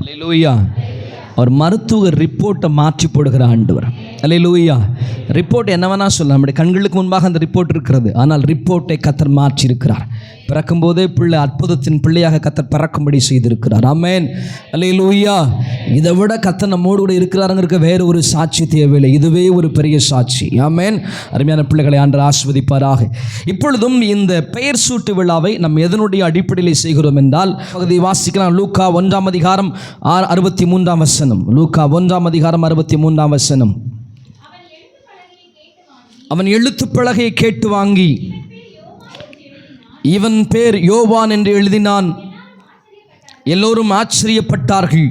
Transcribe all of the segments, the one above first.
அல்லேலூயா. அவர் மருத்துவ ரிப்போர்ட்டை மாற்றி போடுகிற ஆண்டவர். அல்லேலூயா. ரிப்போர்ட் என்ன வேணா சொல்லலாம், நம்முடைய கண்களுக்கு முன்பாக அந்த ரிப்போர்ட் இருக்கிறது. ஆனால் ரிப்போர்ட்டை கர்த்தர் மாற்றி இருக்கிறார். பிறக்கும்போதே பிள்ளை அற்புதத்தின் பிள்ளையாக கர்த்தர் பிறக்கும்படி செய்திருக்கிறார். ஆமென். அல்லேலூயா. இதை விட கர்த்தர் நம்மோடு கூட இருக்கிறாருங்கிறதுக்கு வேறு ஒரு சாட்சி தேவையில்லை. இதுவே ஒரு பெரிய சாட்சி. ஆமென். அருமையான பிள்ளைகளை ஆண்டவர் ஆசீர்வதிப்பாராக. இப்பொழுதும் இந்த பெயர் சூட்டு விழாவை நம்ம எதனுடைய அடிப்படையில் செய்கிறோம் என்றால், பகுதி வாசிக்கலாம். லூக்கா 1ஆம் அதிகாரம் 63ஆம் வசனம். லூக்கா 1ஆம் அதிகாரம் 63ஆம் வசனம். அவன் எழுத்து பலகையை கேட்டு வாங்கி இவன் பேர் யோவான் என்று எழுதினான். எல்லோரும் ஆச்சரியப்பட்டார்கள்.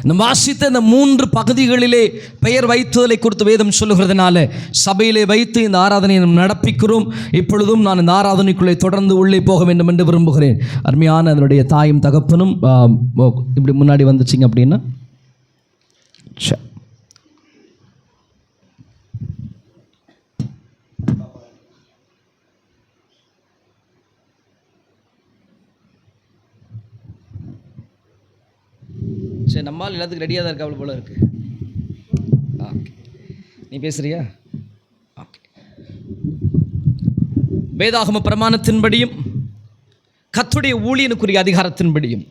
நம்ம வாசித்த இந்த 3 பகுதிகளிலே பெயர் வைத்துதலை குறித்து வேதம் சொல்லுகிறதுனால சபையிலே வைத்து இந்த ஆராதனையை நாம் நடப்பிக்கிறோம். இப்பொழுதும் நான் இந்த ஆராதனைக்குள்ளே தொடர்ந்து உள்ளே போக வேண்டும் என்று விரும்புகிறேன். அருமையான அதனுடைய தாயும் தகப்பனும் இப்படி முன்னாடி வந்துச்சிங்க அப்படின்னா சரி. நம்மால் எல்லாத்துக்கும் ரெடியாக தான் இருக்கா அவ்வளோ போல இருக்கு. ஓகே, நீ பேசுறியா? ஓகே. வேதாகம பிரமாணத்தின்படியும் கர்த்தருடைய ஊழியனுக்குரிய அதிகாரத்தின்படியும்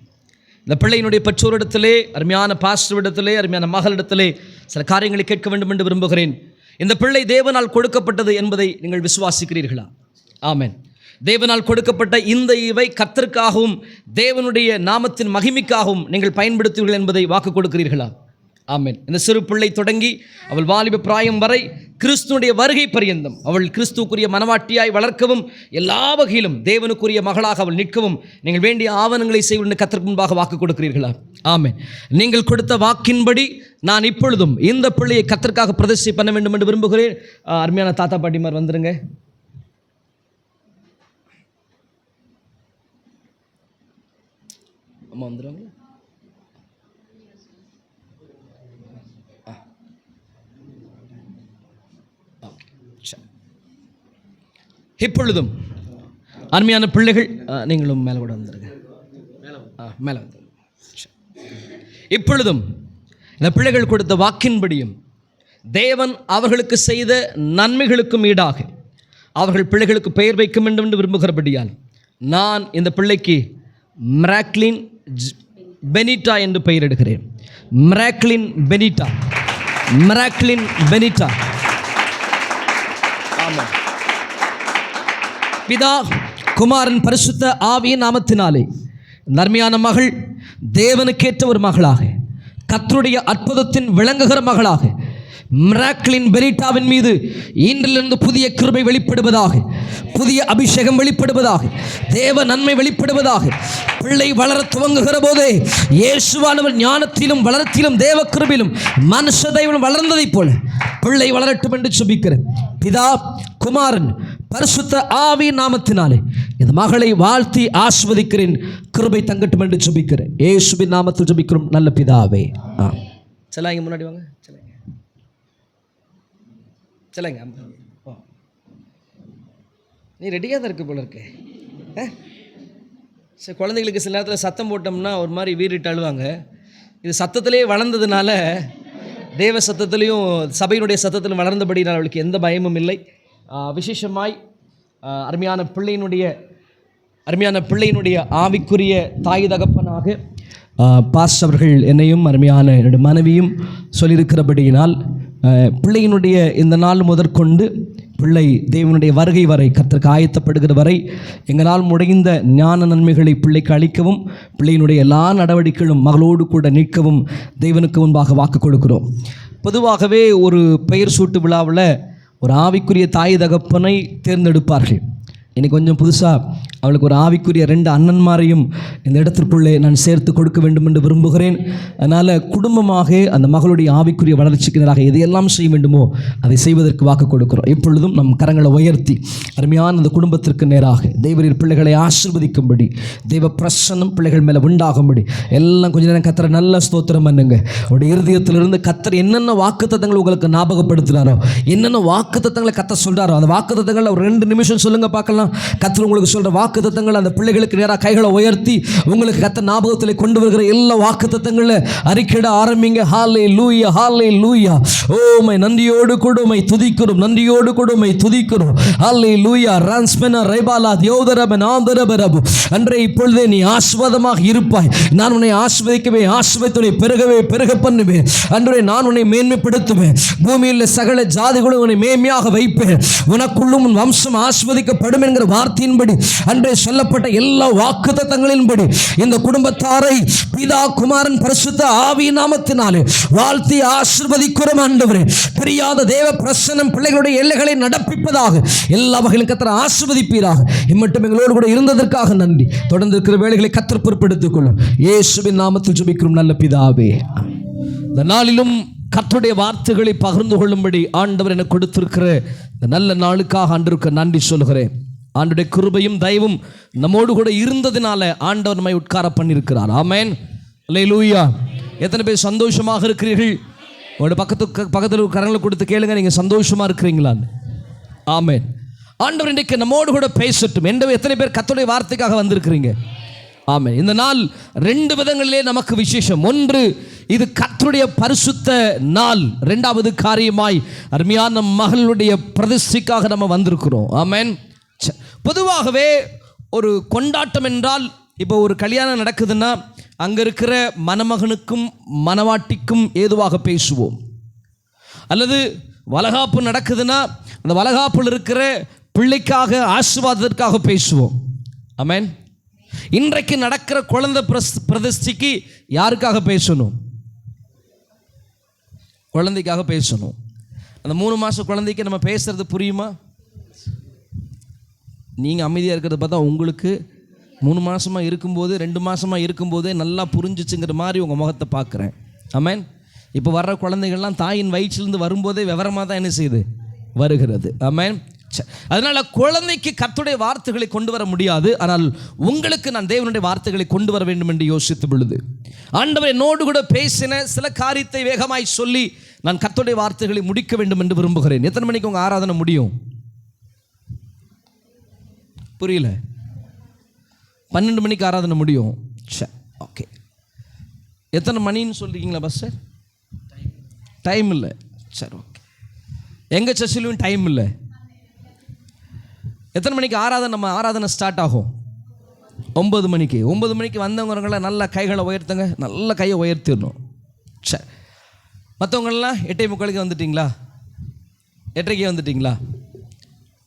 இந்த பிள்ளையினுடைய பெற்றோரிடத்திலே, அருமையான பாஸ்டரிடத்திலே, அருமையான மகளிடத்திலே சில காரியங்களை கேட்க வேண்டும் என்று விரும்புகிறேன். இந்த பிள்ளை தேவனால் கொடுக்கப்பட்டது என்பதை நீங்கள் விசுவாசிக்கிறீர்களா? ஆமென். தேவனால் கொடுக்கப்பட்ட இந்த இவை கர்த்தருக்காகவும் தேவனுடைய நாமத்தின் மகிமைக்காகவும் நீங்கள் பயன்படுத்துவீர்கள் என்பதை வாக்கு கொடுக்கிறீர்களா? ஆமென். இந்த சிறு பிள்ளை தொடங்கி அவள் வாலிப பிராயம் வரை கிறிஸ்துனுடைய வருகை பரியந்தம் அவள் கிறிஸ்துக்குரிய மனவாட்டியாய் வளர்க்கவும், எல்லா வகையிலும் தேவனுக்குரிய மகளாக அவள் நிற்கவும் நீங்கள் வேண்டிய ஆவணங்களை செய்வது கர்த்தருக்கு முன்பாக வாக்கு கொடுக்கிறீர்களா? ஆமென். நீங்கள் கொடுத்த வாக்கின்படி நான் இப்பொழுதும் இந்த பிள்ளையை கர்த்தருக்காக பிரதிஷ்டை பண்ண வேண்டும் என்று விரும்புகிறேன். அருமையான தாத்தா பாட்டிமார் வந்துருங்க. அம்மா வந்துடுவாங்க. இப்பொழுதும் அருமையான பிள்ளைகள், நீங்களும் மேலே கூட வந்துடுங்க. மேலே வந்து இப்பொழுதும் இந்த பிள்ளைகள் கொடுத்த வாக்கின்படியும் தேவன் அவர்களுக்கு செய்த நன்மைகளுக்கும் ஈடாக அவர்கள் பிள்ளைகளுக்கு பெயர் வைக்க வேண்டும் என்று விரும்புகிறபடியால் நான் இந்த பிள்ளைக்கு மிராக்லின் பெனிட்டா என்று பெயரிடுகிறேன். மிராக்லின் பெனிட்டா, மிராக்லின் பெனிட்டா. ஆமாம். பிதா குமாரன் பரிசுத்த ஆவியின் நாமத்தினாலே நன்மையான மகள், தேவனுக்கேற்ற ஒரு மகளாக, கர்த்தருடைய அற்புதத்தின் விளங்குகிற மகளாக, மிராக்லின் பெனிட்டாவின் மீது இன்றிலிருந்து புதிய கிருபை வெளிப்படுவதாக, புதிய அபிஷேகம் வெளிப்படுவதாக, தேவ நன்மை வெளிப்படுவதாக. பிள்ளை வளர துவங்குகிற போதே இயேசுவானவர் ஞானத்திலும் வளர்த்திலும் தேவ கிருபையிலும் மனுஷ தெய்வம் வளர்ந்ததைப் போல பிள்ளை வளரட்டும் என்று ஜெபிக்கிறேன். பிதா குமாரன் பரிசுத்த ஆவியின் நாமத்தினாலே இந்த மகளை வாழ்த்தி ஆசீர்வதிக்கிறேன். கிருபை தங்கட்டும் என்று ஜெபிக்கிறேன். இயேசுவின் நாமத்தில் ஜெபிக்கிறோம் நல்ல பிதாவே. செல்லாங்க, முன்னாடி வாங்க. சொல்லுங்க. நீ ரெடியாக தான் இருக்கு போல இருக்கு. சரி, குழந்தைகளுக்கு சில நேரத்தில் சத்தம் போட்டோம்னா ஒரு மாதிரி வீறிட்டு அழுவாங்க. இது சத்தத்திலே வளர்ந்ததுனால, தேவ சத்தத்திலையும் சபையினுடைய சத்தத்திலும் வளர்ந்தபடினால் அவளுக்கு எந்த பயமும் இல்லை. விசேஷமாய் அருமையான பிள்ளையினுடைய ஆவிக்குரிய தாய் தகப்பனாக பாஸ் அவர்கள் என்னையும் அருமையான என்னுடைய மனைவியும் சொல்லியிருக்கிறபடியினால் பிள்ளையினுடைய இந்த நாள் முதற்கொண்டு பிள்ளை தேவனுடைய வருகை வரை, கர்த்தருக்கு ஆயத்தப்படுகிற வரை எங்களால் முடிந்த ஞான நன்மைகளை பிள்ளைக்கு அளிக்கவும், பிள்ளையினுடைய எல்லா நடவடிக்கைகளும் மகளோடு கூட நிற்கவும் தேவனுக்கு முன்பாக வாக்கு கொடுக்கிறோம். பொதுவாகவே ஒரு பெயர் சூட்டு விழாவில் ஒரு ஆவிக்குரிய தாய் தகப்பனை தேர்ந்தெடுப்பார்கள். இன்னைக்கு கொஞ்சம் புதுசாக அவளுக்கு ஒரு ஆவிக்குரிய 2 அண்ணன்மாரையும் இந்த இடத்திற்குள்ளே நான் சேர்த்து கொடுக்க வேண்டும் என்று விரும்புகிறேன். அதனால் குடும்பமாக அந்த மகளுடைய ஆவிக்குரிய வளர்ச்சிக்கு நேராக எதையெல்லாம் செய்ய வேண்டுமோ அதை செய்வதற்கு வாக்கு கொடுக்கிறோம். இப்பொழுதும் நம் கரங்களை உயர்த்தி அருமையான அந்த குடும்பத்திற்கு நேராக தேவரீர் பிள்ளைகளை ஆசீர்வதிக்கும்படி, தெய்வ பிரசன்னம் பிள்ளைகள் மேலே உண்டாகும்படி எல்லாம் கொஞ்ச நேரம் கர்த்தரை நல்ல ஸ்தோத்திரம் பண்ணுங்க. அவருடைய இருதயத்திலிருந்து கர்த்தர் என்னென்ன வாக்குத்தத்தங்கள் உங்களுக்கு ஞாபகப்படுத்தினாரோ, என்னென்ன வாக்குத்தத்தங்களை கர்த்தர் சொல்கிறாரோ அந்த வாக்குத்தத்தங்களை ஒரு 2 நிமிஷம் சொல்லுங்கள் பார்க்கலாம். கர்த்தர் உங்களுக்கு சொல்கிற வாக்கு வாக்குத்தத்தங்கள் அந்த பிள்ளைகளுக்கு நேராக கைகளை உயர்த்தி உங்களுக்கு கர்த்தர் ஞாபகத்தில் கொண்டு வருகிற எல்லா வாக்குத்தத்தங்களை அறிக்கையிட ஆரம்பிங்க. ஹல்லேலூயா, ஹல்லேலூயா. ஓ மை நன்றியோடு கூட உம்மை துதிக்கிறோம், நன்றியோடு கூட உம்மை துதிக்கிறோம். ஹல்லேலூயா. ரான்ஸ்பெனா ரைபாலா தியோதரப நாந்தரபரபு. அன்றே இப்பொழுதே நீ ஆசீர்வாதமாக இருப்பாய். நான் உன்னை ஆசீர்வதிக்கவே, ஆசீர்வதித்து பெருகவே பெருக பண்ணுவேன். அன்றே நான் உன்னை மேன்மைப்படுத்துவேன். பூமியில் சகல ஜாதிகளும் உன்னை மேன்மையாக வைப்பேன். உனக்குள்ளும் உன் வம்சம் ஆசீர்வதிக்கப்படும் என்கிற வார்த்தையின்படி அன்றே சொல்லப்பட்ட எல்லா வாக்குத்தத்தங்களின்படி இந்த குடும்பத்தாரை பிதா குமாரன் பரிசுத்த ஆவியின் நாமத்தினாலே வாழ்த்தி ஆசீர்வதிக்கிறோம். ஆண்டவரே, பிரியாத தேவ பிரசன்னம் பிள்ளைகளுடைய எல்லைகளை நடப்பிப்பதாக எல்லா வகையிலும் கர்த்தர் ஆசீர்வதிப்பீராக. இம்மட்டும் எங்களோடு கூட இருந்ததற்காக நன்றி. தொடர்ந்து இருக்கிற வேலைகளை கர்த்தர் பொறுப்பெடுத்துக் கொள்ளும். இயேசுவின் நாமத்தில் ஜெபிக்கிறோம் நல்ல பிதாவே. இந்த நாளிலும் கர்த்தருடைய வார்த்தைகளை பகிர்ந்து கொள்ளும்படி ஆண்டவர் எனக்கு கொடுத்திருக்கிற இந்த நல்ல நாளுக்காக ஆண்டவருக்கு நன்றி சொல்கிறேன். ஆண்டவருடைய கிருபையும் தயவும் நம்மோடு கூட இருந்ததினால ஆண்டவர் நம்மை உட்கார பண்ணியிருக்கிறார். ஆமென், அல்லேலூயா. எத்தனை பேர் சந்தோஷமாக இருக்கிறீர்கள்? உங்களோட பக்கத்தில் கரங்களை கொடுத்து கேளுங்க, நீங்கள் சந்தோஷமாக இருக்கிறீங்களான்னு. ஆமென். ஆண்டவர் இன்றைக்கு நம்மோடு கூட பேசட்டும். எத்தனை பேர் கர்த்தருடைய வார்த்தைக்காக வந்திருக்கிறீங்க? ஆமென். இந்த நாள் 2 விதங்களிலே நமக்கு விசேஷம். ஒன்று, இது கர்த்தருடைய பரிசுத்த நாள். 2வது காரியமாய் அருமையான மகளுடைய பிரதிஷ்டைக்காக நம்ம வந்திருக்கிறோம். ஆமென். பொதுவாகவே ஒரு கொண்டாட்டம் என்றால், இப்போ ஒரு கல்யாணம் நடக்குதுன்னா அங்கே இருக்கிற மணமகனுக்கும் மணவாட்டிக்கும் ஏதுவாக பேசுவோம். அல்லது வளகாப்பு நடக்குதுன்னா அந்த வளகாப்பில் இருக்கிற பிள்ளைக்காக ஆசீர்வாதத்திற்காக பேசுவோம். ஆமென். இன்றைக்கு நடக்கிற குழந்தை பிரதிஷ்டைக்கு யாருக்காக பேசணும்? குழந்தைக்காக பேசணும். அந்த 3 மாத குழந்தைக்கு நம்ம பேசுறது புரியுமா? நீங்கள் அமைதியாக இருக்கிறத பார்த்தா உங்களுக்கு 3 மாதமாக இருக்கும்போது 2 மாதமாக இருக்கும்போதே நல்லா புரிஞ்சிச்சுங்கிற மாதிரி உங்கள் முகத்தை பார்க்குறேன். ஆமென். இப்போ வர்ற குழந்தைகள்லாம் தாயின் வயிற்றிலிருந்து வரும்போதே விவரமாக தான் என்ன செய்யுது, வருகிறது. ஆமென். அதனால் குழந்தைக்கு கர்த்தருடைய வார்த்தைகளை கொண்டு வர முடியாது. ஆனால் உங்களுக்கு நான் தேவனுடைய வார்த்தைகளை கொண்டு வர வேண்டும் என்று யோசித்த பொழுது ஆண்டவர் என்னோடு கூட பேசின சில காரியத்தை வேகமாய் சொல்லி நான் கர்த்தருடைய வார்த்தைகளை முடிக்க வேண்டும் என்று விரும்புகிறேன். எத்தனை மணிக்கு உங்கள் ஆராதனை முடியும்? புரியல. 12 மணிக்கு ஆராதனை முடியும். சரி, ஓகே. எத்தனை மணின்னு சொல்லிருக்கீங்களா பஸ்? டைம் இல்லை. சரி, ஓகே. எங்கள் சர்ச்சிலும் டைம் இல்லை. எத்தனை மணிக்கு நம்ம ஆராதனை ஸ்டார்ட் ஆகும்? 9 மணிக்கு. 9 மணிக்கு வந்தவங்களை நல்ல கைகளை உயர்த்துங்க, நல்ல கையை உயர்த்திடணும். சரி, மற்றவங்களெலாம் 8:45 வந்துட்டிங்களா? 8:30 வந்துட்டிங்களா?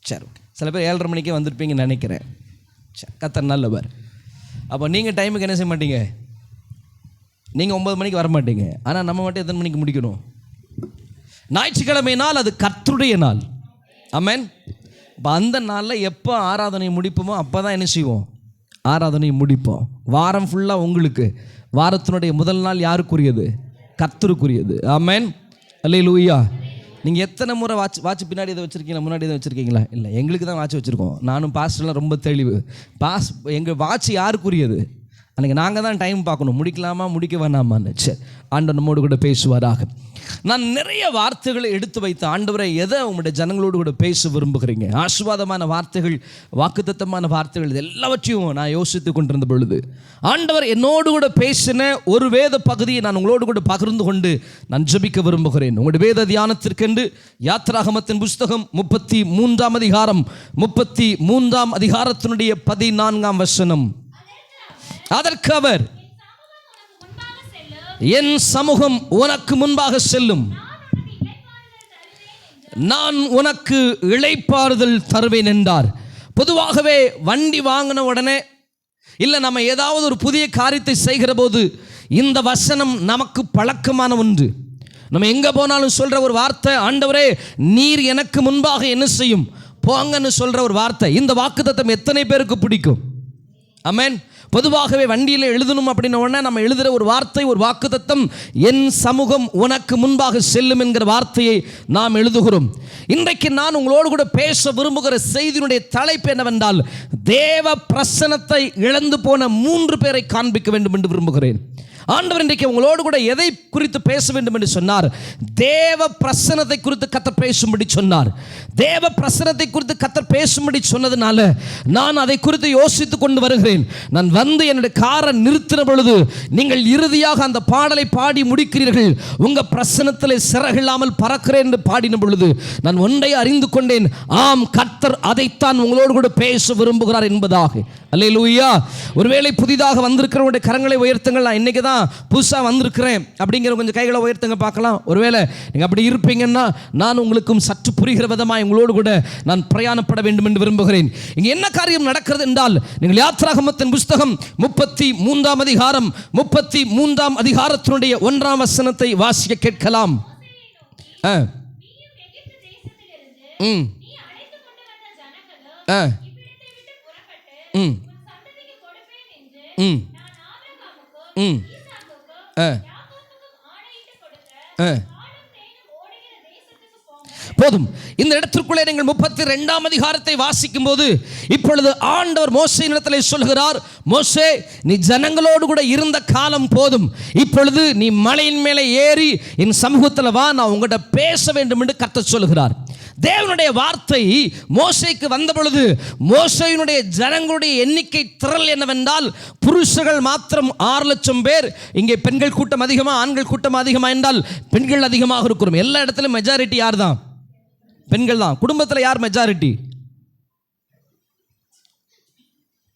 சரி, ஓகே. சில பேர் 7:30 மணிக்கே வந்திருப்பீங்கன்னு நினைக்கிறேன். சரி, கர்த்தர் நல்லவர். அப்போ நீங்கள் டைமுக்கு என்ன செய்ய மாட்டீங்க? நீங்கள் 9 மணிக்கு வர மாட்டீங்க. ஆனால் நம்ம மட்டும் எத்தனை மணிக்கு முடிக்கணும்? ஞாயிற்றுக்கிழமை நாள் அது கர்த்தருடைய நாள். ஆமென். இப்போ அந்த நாளில் எப்போ ஆராதனை முடிப்போமோ அப்போ தான் என்ன செய்வோம்? ஆராதனை முடிப்போம். வாரம் ஃபுல்லாக உங்களுக்கு வாரத்தினுடைய முதல் நாள் யாருக்குரியது? கர்த்தருக்குரியது. ஆமென், அல்லேலூயா. நீங்கள் எத்தனை முறை வாட்ச் பின்னாடி இதை வச்சுருக்கீங்களா, முன்னாடி இதை வச்சுருக்கீங்களா? இல்லை, எங்களுக்கு தான் வாட்ச் வச்சுருக்கோம். நானும் பாஸ்டர்லாம் ரொம்ப தெளிவு. எங்கள் வாட்ச் யாருக்குரியது? அன்றைக்கி நாங்கள் தான் டைம் பார்க்கணும், முடிக்கலாமா முடிக்க வேணாமான்னு. சரி, ஆண்டவர் நம்மோடு கூட பேசுவாராக. நான் நிறைய வார்த்தைகளை எடுத்து வைத்த ஆண்டவரை எதை உங்களுடைய ஜனங்களோடு கூட பேச விரும்புகிறீங்க? ஆசீர்வாதமான வார்த்தைகள், வாக்குத்தத்தமான வார்த்தைகள், இது எல்லாவற்றையும் நான் யோசித்து கொண்டிருந்த பொழுது ஆண்டவர் என்னோடு கூட பேசின ஒரு வேத பகுதியை நான் உங்களோடு கூட பகிர்ந்து கொண்டு நான் ஜெபிக்க விரும்புகிறேன். உங்களுடைய வேத தியானத்திற்கென்று யாத்திராகமத்தின் புஸ்தகம் 33ஆம் அதிகாரம் 33ஆம் அதிகாரத்தினுடைய 14ஆம் வசனம். அதற்கு அவர், என் சமூகம் உனக்கு முன்பாக செல்லும், நான் உனக்கு இளைப்பாறுதல் தருவேன் என்றார். பொதுவாகவே வண்டி வாங்கின உடனே இல்லை நம்ம ஏதாவது ஒரு புதிய காரியத்தை செய்கிற போது இந்த வசனம் நமக்கு பழக்கமான ஒன்று. நம்ம எங்கே போனாலும் சொல்கிற ஒரு வார்த்தை, ஆண்டவரே நீர் எனக்கு முன்பாக என்ன செய்யும் போங்கன்னு சொல்கிற ஒரு வார்த்தை. இந்த வாக்குத்தத்தம் எத்தனை பேருக்கு பிடிக்கும்? ஆமென். பொதுவாகவே வண்டியில் எழுதணும் அப்படின்ன உடனே நம்ம எழுதுகிற ஒரு வார்த்தை, ஒரு வாக்குத்தத்தம், என் சமூகம் உனக்கு முன்பாக செல்லும் என்கிற வார்த்தையை நாம் எழுதுகிறோம். இன்றைக்கு நான் உங்களோடு கூட பேச விரும்புகிற செய்தியினுடைய தலைப்பு என்னவென்றால், தேவ பிரசன்னத்தை இழந்து போன 3 பேரை காண்பிக்க வேண்டும் என்று விரும்புகிறேன். ஆண்டவர் இன்றைக்கு உங்களோடு கூட எதை குறித்து பேச வேண்டும் என்று சொன்னார்? தேவ பிரசன்னத்தை குறித்து கர்த்தர் பேசும்படி சொன்னார். தேவ பிரசன்னத்தை குறித்து கர்த்தர் பேசும்படி சொன்னதுனால நான் அதை குறித்து யோசித்துக் கொண்டு வருகிறேன். நான் வந்து என்னுடைய காரை நிறுத்தின பொழுது நீங்கள் இறுதியாக அந்த பாடலை பாடி முடிக்கிறீர்கள், உங்க பிரசன்னத்திலே சிறகில்லாமல் பறக்கிறேன் என்று பாடின பொழுது நான் ஒன்றை அறிந்து கொண்டேன், ஆம், கர்த்தர் அதைத்தான் உங்களோடு கூட பேச விரும்புகிறார் என்பதாக. அல்லேலூயா. ஒருவேளை புதிதாக வந்திருக்கிறவங்களுடைய கரங்களை உயர்த்துங்கள். நான் இன்னைக்கு தான் புதுசாக வந்திருக்கிறேன் அப்படிங்கிற கொஞ்சம் கைகளை உயர்த்துங்க பார்க்கலாம். ஒருவேளை நீங்கள் அப்படி இருப்பீங்கன்னா நான் உங்களுக்கும் சற்று புரிகிற விதமாக உங்களோடு கூட நான் பிரயாணப்பட வேண்டும் என்று விரும்புகிறேன். இங்கே என்ன காரியம் நடக்கிறது என்றால், நீங்கள் யாத்ராகமத்தின் புஸ்தகம் 33ஆம் அதிகாரம் 33ஆம் அதிகாரத்தினுடைய 1ஆம் வசனத்தை வாசிக்க கேட்கலாம். போதும். இந்த இடத்திற்குள்ளே நீங்கள் 32ஆம் அதிகாரத்தை வாசிக்கும் போது இப்பொழுது ஆண்டவர் மோசேயினிடத்திலே சொல்கிறார், மோசே, நீ ஜனங்களோடு கூட இருந்த காலம் போதும், இப்பொழுது நீ மலையின் மேலே ஏறி என் சமூகத்தில் வா, நான் உங்கள்கிட்ட பேச வேண்டும் என்று கர்த்தர் சொல்கிறார். தேவனுடைய வார்த்தை மோசேக்கு வந்த பொழுது மோசேயினுடைய ஜனங்களுடைய எண்ணிக்கை திரள் என்னவென்றால், புருஷர்கள் மாத்திரம் 6 லட்சம் பேர். இங்கே பெண்கள் கூட்டம் அதிகமா, ஆண்கள் கூட்டம் அதிகமா என்றால் பெண்கள் அதிகமாக இருக்கிறோம். எல்லா இடத்துலையும் மெஜாரிட்டி யார் தான்? பெண்கள் தான். குடும்பத்தில் யார் மெஜாரிட்டி?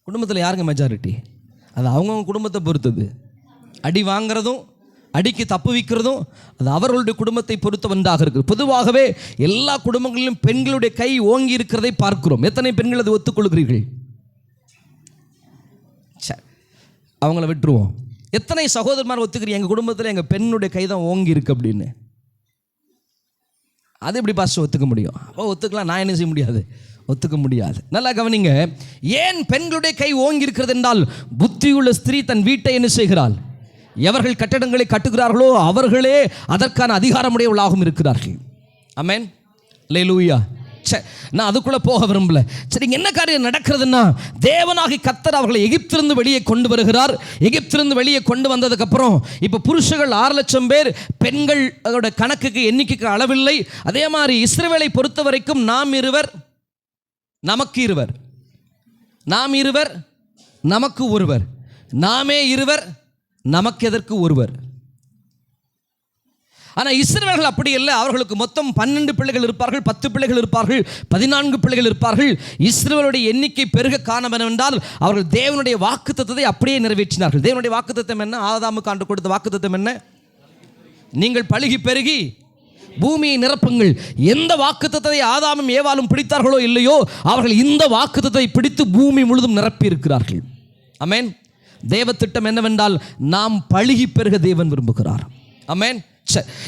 குடும்பத்தில் யாருங்க மெஜாரிட்டி? அது அவங்கவுங்க குடும்பத்தை பொறுத்தது. அடி வாங்கிறதும் அடிக்கு தப்பு வைக்கிறதும் அது அவர்களுடைய குடும்பத்தை பொறுத்த ஒன்றாக இருக்குது. பொதுவாகவே எல்லா குடும்பங்களிலும் பெண்களுடைய கை ஓங்கி இருக்கிறதை பார்க்கிறோம். எத்தனை பெண்கள் அதை ஒத்துக்கொள்கிறீர்கள்? அவங்கள விட்டுருவோம். எத்தனை சகோதரமார் ஒத்துக்கிறீங்க, எங்கள் குடும்பத்தில் எங்கள் பெண்ணுடைய கை தான் ஓங்கி இருக்கு அப்படின்னு? அது எப்படி பாஸ்டர் ஒத்துக்க முடியும்? அப்போ ஒத்துக்கலாம், நான் என்ன செய்ய முடியாது? ஒத்துக்க முடியாது. நல்லா கவனிங்க. ஏன் பெண்களுடைய கை ஓங்கி இருக்கிறது என்றால், புத்தியுள்ள ஸ்திரீ தன் வீட்டை என்ன செய்கிறாள்? எவர்கள் கட்டடங்களை கட்டுகிறார்களோ அவர்களே அதற்கான அதிகாரமுடையவர்களாகவும் இருக்கிறார்கள். ஆமென், அல்லேலூயா. நான் அதுக்குள்ளே போக விரும்பல. சரி, என்ன காரியம் நடக்கிறதுன்னா, தேவனாகி கர்த்தர் அவர்களை எகிப்திலிருந்து வெளியே கொண்டு வருகிறார். எகிப்திலிருந்து வெளியே கொண்டு வந்ததுக்கப்புறம் இப்போ புருஷர்கள் 6 லட்சம் பேர், பெண்களோட கணக்குக்கு எண்ணிக்கைக்கு அளவில்லை. அதே மாதிரி இஸ்ரவேலை பொறுத்த வரைக்கும் நாம் இருவர் நமக்கு இருவர், நாம் இருவர் நமக்கு ஒருவர், நாமே இருவர் நமக்கு எதற்கு ஒருவர். ஆனால் இஸ்ரவேலர்கள் அப்படி இல்லை. அவர்களுக்கு மொத்தம் 12 பிள்ளைகள் இருப்பார்கள், 10 பிள்ளைகள் இருப்பார்கள், 14 பிள்ளைகள் இருப்பார்கள். இஸ்ரவேலுடைய எண்ணிக்கை பெருக காரணம் என்னவென்றால், அவர்கள் தேவனுடைய வாக்குத்தத்தத்தை அப்படியே நிறைவேற்றினார்கள். தேவனுடைய வாக்குத்தத்தம் என்ன? ஆதாமுக்கு ஆண்டு கொடுத்த வாக்குத்தத்தம் என்ன? நீங்கள் பலுகி பெருகி பூமியை நிரப்புங்கள். எந்த வாக்குத்தத்தத்தை ஆதாமும் ஏவாளும் பிடித்தார்களோ இல்லையோ, அவர்கள் இந்த வாக்குத்தத்தத்தை பிடித்து பூமி முழுதும் நிரப்பி இருக்கிறார்கள். ஆமென். தேவ திட்டம் என்னவென்றால், நாம் பலுகி பெருக தேவன் விரும்புகிறார். ஆமென்.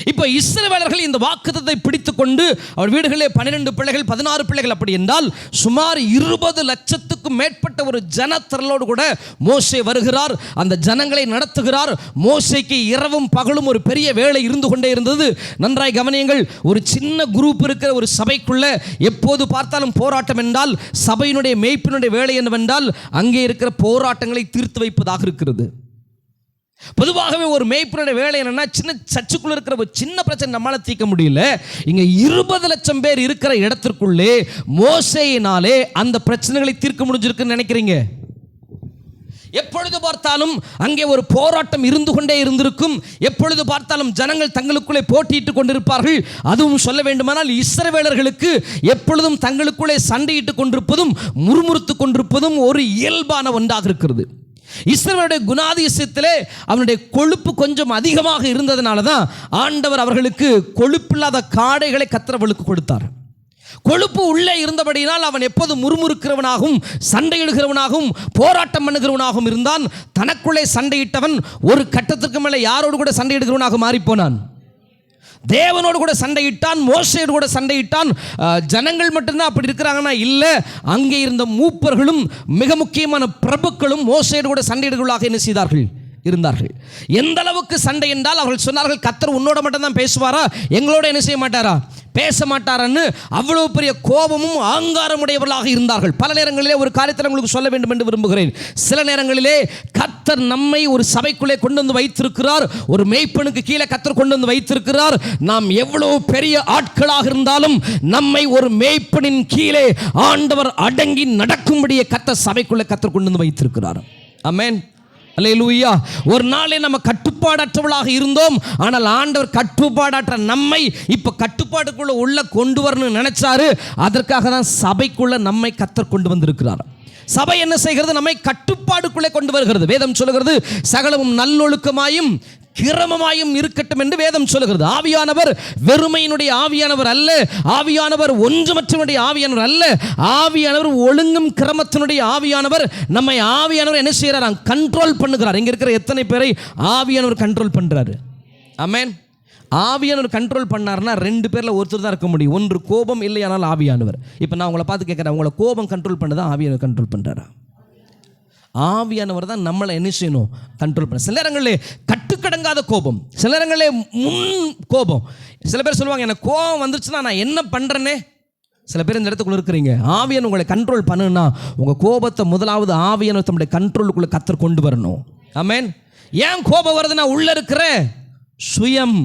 இப்போ இஸ்ரவேலர்கள் இந்த வாக்குத்தத்தை பிடித்துக் கொண்டு அவர் வீடுகளிலே 12 பிள்ளைகள் 16 பிள்ளைகள், அப்படி என்றால் சுமார் 20 லட்சத்துக்கும் மேற்பட்ட ஒரு ஜனத்திரளோடு கூட மோசே வருகிறார். அந்த ஜனங்களை நடத்துகிறார். மோசேக்கு இரவும் பகலும் ஒரு பெரிய வேலை இருந்து கொண்டே இருந்தது. நன்றாய் கவனியுங்கள். ஒரு சின்ன குரூப் இருக்கிற ஒரு சபைக்குள்ள எப்போது பார்த்தாலும் போராட்டம் என்றால், சபையினுடைய மேய்ப்பினுடைய வேலை என்னவென்றால் அங்கே இருக்கிற போராட்டங்களை தீர்த்து வைப்பதாக இருக்கிறது. பொதுவாகவே ஒரு மேய்ப்பனுடைய வேலை என்னன்னா, சின்ன சர்ச்சுக்குள்ள இருக்கிற ஒரு சின்ன பிரச்சனை நம்மளால தீர்க்க முடியல. இங்க 20 லட்சம் பேர் இருக்கிற இடத்திற்குள்ளே மோசேயினாலே அந்த பிரச்சனைகளை தீர்க்க முடிஞ்சிருக்குன்னு நினைக்கிறீங்க? எப்பொழுது பார்த்தாலும் அங்கே ஒரு போராட்டம் இருந்து கொண்டே இருந்திருக்கும். எப்பொழுது பார்த்தாலும் ஜனங்கள் தங்களுக்குள்ளே போட்டியிட்டு கொண்டிருப்பார்கள். அதுவும் சொல்ல வேண்டுமானால், இஸ்ரவேலர்களுக்கு எப்பொழுதும் தங்களுக்குள்ளே சண்டையிட்டு கொண்டிருப்பதும் முறுமுறுத்து கொண்டிருப்பதும் ஒரு இயல்பான ஒன்றாக இருக்கிறது. இஸ்ரவேலுடைய குணாதிசயத்திலே அவனுடைய கொழுப்பு கொஞ்சம் அதிகமாக இருந்ததுனால தான் ஆண்டவர் அவர்களுக்கு கொழுப்பில்லாத காடைகளை கர்த்தர்களுக்கு கொடுத்தார். கொழுப்பு உள்ளே இருந்தபடியினால் அவன் எப்போது முறுமுறுக்கிறவனாகவும் சண்டையிடுகிறவனாகவும் போராட்டம் பண்ணுகிறவனாகவும் இருந்தான். தனக்குள்ளே சண்டையிட்டவன் ஒரு கட்டத்திற்கு மேலே யாரோடு கூட சண்டையிடுகிறவனாக மாறிப்போனான். தேவனோடு கூட சண்டையிட்டான், மோசேயோடு கூட சண்டையிட்டான். ஜனங்கள் மட்டும்தான் அப்படி இருக்கிறாங்கன்னா இல்லை, அங்கே இருந்த மூப்பர்களும் மிக முக்கியமான பிரபுக்களும் மோசேயோடு கூட சண்டையிடுகளாக என்ன செய்தார்கள்? இருந்தார்கள். எந்த அளவுக்கு சண்டை என்றால் அவர்கள் சொன்னார்கள், கர்த்தர் உன்னோட மட்டும்தான் பேசுவாரா, எங்களோட என்ன செய்ய மாட்டாரா, பேச மாட்டாரான்னு அவ்வளவு பெரிய கோபமும் ஆங்காரமுடையவர்களாக இருந்தார்கள். பல நேரங்களிலே ஒரு காரியத்தை உங்களுக்கு சொல்ல வேண்டும் என்று விரும்புகிறேன். சில நேரங்களிலே கர்த்தர் நம்மை ஒரு சபைக்குள்ளே கொண்டு வந்து வைத்திருக்கிறார், ஒரு மேய்ப்பனுக்கு கீழே கர்த்தர் கொண்டு வந்து வைத்திருக்கிறார். நாம் எவ்வளவு பெரிய ஆட்களாக இருந்தாலும் நம்மை ஒரு மேய்ப்பனின் கீழே ஆண்டவர் அடங்கி நடக்கும்படியே கர்த்தர் சபைக்குள்ளே கர்த்தர் கொண்டு வந்து வைத்திருக்கிறார். ஆமென், அல்லேலூயா. ஒரு நாளே நம்ம கட்டுப்பாடற்றவளாக இருந்தோம், ஆனால் ஆண்டவர் கட்டுப்பாடற்ற நம்மை இப்ப கட்டுப்பாடுக்குள்ள உள்ள கொண்டு வரணும்னு நினைச்சாரு. அதற்காக தான் சபைக்குள்ள நம்மை கர்த்தர் கொண்டு வந்திருக்கிறார். சபை என்ன செய்கிறது, நம்மை கட்டுப்பாடுக்குள்ளே கொண்டு வருகிறது. வேதம் சொல்லுகிறது, சகலமும் நல்லொழுக்கமாயும் கிரமமாயும் இருக்கட்டும் என்று வேதம் சொல்லுகிறது. ஆவியானவர் வெறுமையினுடைய ஆவியானவர் அல்ல, ஆவியானவர் ஒன்றுமற்றவனுடைய ஆவியானவர் அல்ல, ஆவியானவர் ஒழுங்கும் கிரமத்தினுடைய ஆவியானவர். நம்மை ஆவியானவர் என்ன செய்யறார், கண்ட்ரோல் பண்ணுகிறார். இங்க இருக்கிற எத்தனை பேரை ஆவியானவர் கண்ட்ரோல் பண்றாரு? ஆமென். ஆவியானவர் கண்ட்ரோல் பண்ணார்னா ரெண்டு பேரில் ஒருத்தர் தான் இருக்க முடியும். ஒன்று கோபம், இல்லையானால் ஆவியானவர். இப்போ நான் உங்களை பார்த்து கேட்குறேன், உங்களை கோபம் கண்ட்ரோல் பண்ணதான் ஆவியானவர் கண்ட்ரோல் பண்ணுறாரா? ஆவியானவர் தான் நம்மளை என்ன செய்யணும், கண்ட்ரோல் பண்ண. சில நேரங்களில் கட்டுக்கடங்காத கோபம், சில நேரங்களில் முன் கோபம். சில பேர் சொல்லுவாங்க, எனக்கு கோபம் வந்துருச்சுன்னா நான் என்ன பண்ணுறேன்னே. சில பேர் இந்த இடத்துக்குள்ள இருக்கிறீங்க, ஆவியானவர் உங்களை கண்ட்ரோல் பண்ணுன்னா உங்கள் கோபத்தை முதலாவது ஆவியானவர் தம்முடைய கண்ட்ரோலுக்குள்ளே கர்த்தர் கொண்டு வரணும். ஆமென். ஏன் கோபம் வருதுன்னா உள்ள இருக்கிற சுயம்,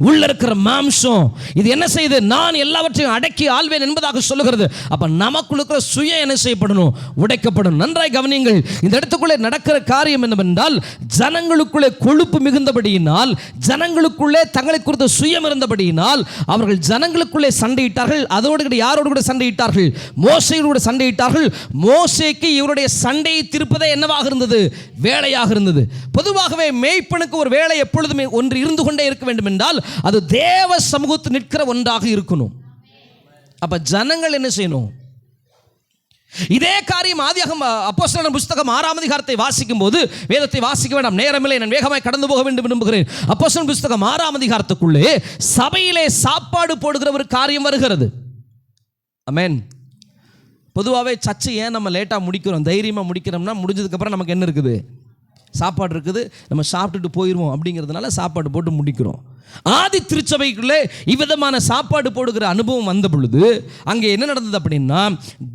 உள்ள இருக்கிற மாம்சம் இது என்ன செய்யுது, நான் எல்லாவற்றையும் அடக்கி ஆள்வேன் என்பதாக சொல்லுகிறது. அப்ப நமக்குள்ள இருக்கிற சுயம் என்ன செய்யப்படணும், உடைக்கப்படணும். நன்றாய் கவனியுங்கள். இந்த இடத்துக்குள்ளே நடக்கிற காரியம் என்னவென்றால், ஜனங்களுக்குள்ளே கொழுப்பு மிகுந்தபடியினால், ஜனங்களுக்குள்ளே தங்களை குறித்த சுயம் இருந்தபடியினால் அவர்கள் ஜனங்களுக்குள்ளே சண்டையிட்டார்கள். அதோடு யாரோடு கூட சண்டையிட்டார்கள், மோசேயோடு கூட சண்டையிட்டார்கள். மோசேக்கு இவருடைய சண்டையை திருப்பதே என்னவாக இருந்தது, வேலையாக இருந்தது. பொதுவாகவே மேய்ப்பனுக்கு ஒரு வேலை எப்பொழுதுமே ஒன்று இருந்து கொண்டே இருக்க வேண்டும் என்றால் அது தேவ சமூகத்தில் நிற்கிற ஒன்றாக இருக்கணும். அப்ப ஜனங்கள் என்ன செய்யணும், இதே காரியம் ஆதியாகம அப்போஸ்தலர் புத்தகம் 6ஆம் அதிகாரத்தை வாசிக்கும் போது, வேதத்தை வாசிக்க வேண்டாம், நேரமில்லை, நான் வேகமாய் கடந்து போக வேண்டும் விரும்புகிறேன். அப்போஸ்தலர் புத்தகம் 6ஆம் அதிகாரத்துக்குள்ளே சபையிலே சாப்பாடு போடுகிற ஒரு காரியம் வருகிறது. ஆமென். பொதுவாகவே சர்ச்சை ஏன் நம்ம லேட்டாக முடிக்கிறோம், தைரியமாக முடிக்கிறோம்னா முடிஞ்சதுக்கப்புறம் நமக்கு என்ன இருக்குது, சாப்பாடு இருக்குது, நம்ம சாப்பிட்டுட்டு போயிடுவோம் அப்படிங்கிறதுனால சாப்பாடு போட்டு முடிக்கிறோம். ஆதி திருச்சபைக்குள்ளே இவ்விதமான சாப்பாடு போடுகிற அனுபவம் வந்த பொழுது அங்கே என்ன நடந்தது அப்படின்னா,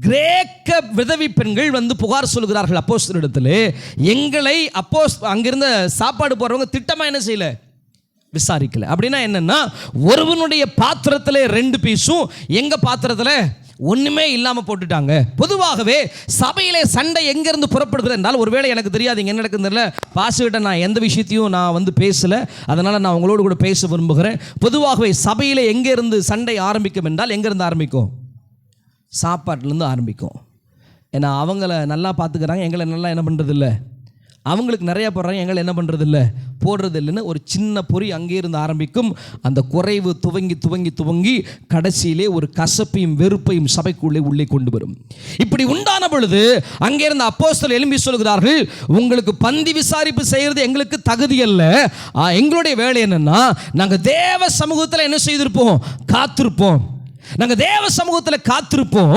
கிரேக்க விதவை பெண்கள் வந்து புகார் சொல்கிறார்கள் அப்போஸ்தலரிடத்தில். எங்களை அங்கிருந்த சாப்பாடு போடுறவங்க திட்டமாக என்ன செய்யல, விசாரிக்கல. அப்படின்னா என்னன்னா, ஒருவனுடைய பாத்திரத்தில் 2 பீஸும் எங்க பாத்திரத்தில் ஒன்றுமே இல்லாமல் போட்டுட்டாங்க. பொதுவாகவே சபையிலே சண்டை எங்கேருந்து புறப்படுகிறது என்றால், ஒருவேளை எனக்கு தெரியாது இங்கே என்ன நடக்குதுன்னு தெரியல, பாஸ்டர்கிட்ட நான் எந்த விஷயத்தையும் நான் வந்து பேசலை, அதனால் நான் உங்களோடு கூட பேச விரும்புகிறேன். பொதுவாகவே சபையில் எங்கேருந்து சண்டை ஆரம்பிக்கும் என்றால், எங்கேருந்து ஆரம்பிக்கும், சாப்பாட்டிலேருந்து ஆரம்பிக்கும். ஏன்னா அவங்கள நல்லா பார்த்துக்கிறாங்க, எங்களை நல்லா என்ன பண்ணுறது இல்லை, அவங்களுக்கு நிறையா போடுறாங்க, எங்களை என்ன பண்ணுறது இல்லை, போடுறது இல்லைன்னு ஒரு சின்ன பொறி அங்கே இருந்து ஆரம்பிக்கும். அந்த குறைவு துவங்கி துவங்கி துவங்கி கடைசியிலே ஒரு கசப்பையும் வெறுப்பையும் சபைக்குள்ளே உள்ளே கொண்டு வரும். இப்படி உண்டான பொழுது அங்கே இருந்த அப்போஸ்தலர் எழும்பி சொல்கிறார்கள், உங்களுக்கு பந்தி விசாரிப்பு செய்கிறது எங்களுக்கு தகுதி அல்ல, எங்களுடைய வேலை என்னன்னா, நாங்கள் தேவ சமூகத்தில் என்ன செய்திருப்போம், காத்திருப்போம். நாங்கள் தேவ சமூகத்தில் காத்திருப்போம்,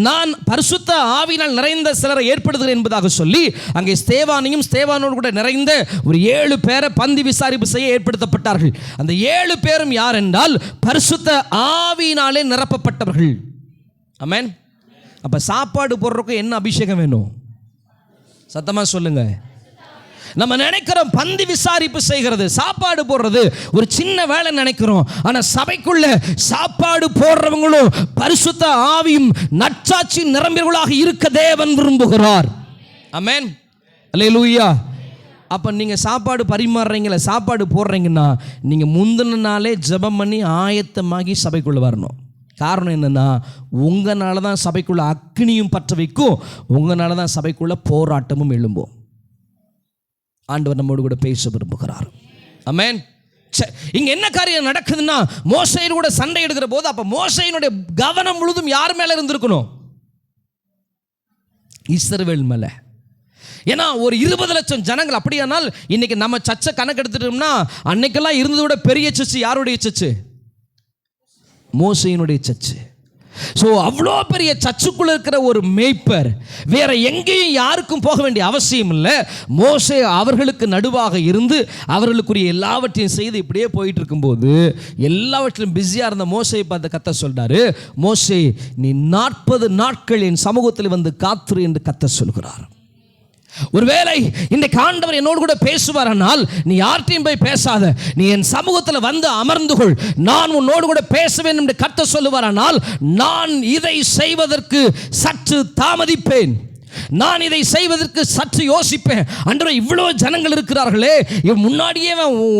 நான் பரிசுத்த ஆவியினால் நிறைந்த சிலரை ஏற்படுத்துகிறேன் என்பதாக சொல்லி அங்கே ஸ்தேவானோடு கூட நிறைந்த ஒரு 7 பேரை பந்தி விசாரிப்பு செய்ய ஏற்படுத்தப்பட்டார்கள். அந்த 7 பேரும் யார் என்றால், பரிசுத்த ஆவியினாலே நிரப்பப்பட்டவர்கள். ஆமென். அப்ப சாப்பாடு போடுறதுக்கு என்ன அபிஷேகம் வேணும், சத்தமா சொல்லுங்க. நம்ம நினைக்கிறோம் பந்தி விசாரிப்பு செய்கிறது, சாப்பாடு போடுறது ஒரு சின்ன வேலை நினைக்கிறோம். ஆனா சபைக்குள்ள சாப்பாடு போடுறவங்களும் பரிசுத்த ஆவியும் நற்சாட்சி நிரம்பியவர்களாக இருக்க தேவன் விரும்புகிறார். ஆமென், அல்லேலூயா. அப்ப நீங்க சாப்பாடு பரிமாறுறீங்களா, சாப்பாடு போடுறீங்கன்னா நீங்க முந்தின நாளே ஜெபம் பண்ணி ஆயத்தமாகி சபைக்குள்ள வரணும். காரணம் என்னன்னா, உங்களால தான் சபைக்குள்ள அக்னியும் பற்ற வைக்கும், உங்களால தான் சபைக்குள்ள போராட்டமும் எழும்பும். ஆண்டவர் நம்மோடு கூட பேச விரும்புகிறார். ஆமென். இங்க என்ன காரியம் நடக்குதுன்னா, மோசேயோடு கூட சண்டை எடுக்கிற போது அப்ப மோசேயினுடைய கவனம் முழுதும் யார் மேல இருந்திருக்கணும், இஸ்ரவேல் மேல. ஏன்னா ஒரு 20 லட்சம் ஜனங்கள். அப்படியானால் இன்னைக்கு நம்ம சர்ச்சை கணக்கு எடுத்துட்டோம்னா, அன்னைக்கெல்லாம் இருந்ததை விட பெரிய சர்ச்சு யாருடைய சர்ச்சு, மோசேயினுடைய சர்ச்சு. ஸோ அவ்வளோ பெரிய சர்ச்சுக்குள்ள இருக்கிற ஒரு மேய்ப்பர் வேற எங்கேயும் யாருக்கும் போக வேண்டிய அவசியம் இல்லை. மோசே அவர்களுக்கு நடுவாக இருந்து அவர்களுக்குரிய எல்லாவற்றையும் செய்து இப்படியே போயிட்டு இருக்கும்போது எல்லாவற்றிலும் பிஸியாக இருந்த மோசையை பார்த்து கர்த்தர் சொல்றாரு, மோசே நீ 40 நாட்கள் என் சமூகத்தில் வந்து காத்துரு என்று கர்த்தர் சொல்கிறார். ஒருவேளை இன்றைக்கு ஆண்டவர் என்னோடு கூட பேசுவாரானால் நீ யார்ட்டையும் போய் பேசாத, நீ என் சமூகத்தில் வந்து அமர்ந்து கொள், நான் உன்னோடு கூட பேசுவேன் என்று கர்த்தர் சொல்லுவாரானால் நான் இதை செய்வதற்கு சற்று தாமதிப்பேன், நான் இதை செய்வதற்கு சற்று யோசிப்பேன். அன்றோ இவ்வளோ ஜனங்கள் இருக்கிறார்களே, இவன் முன்னாடியே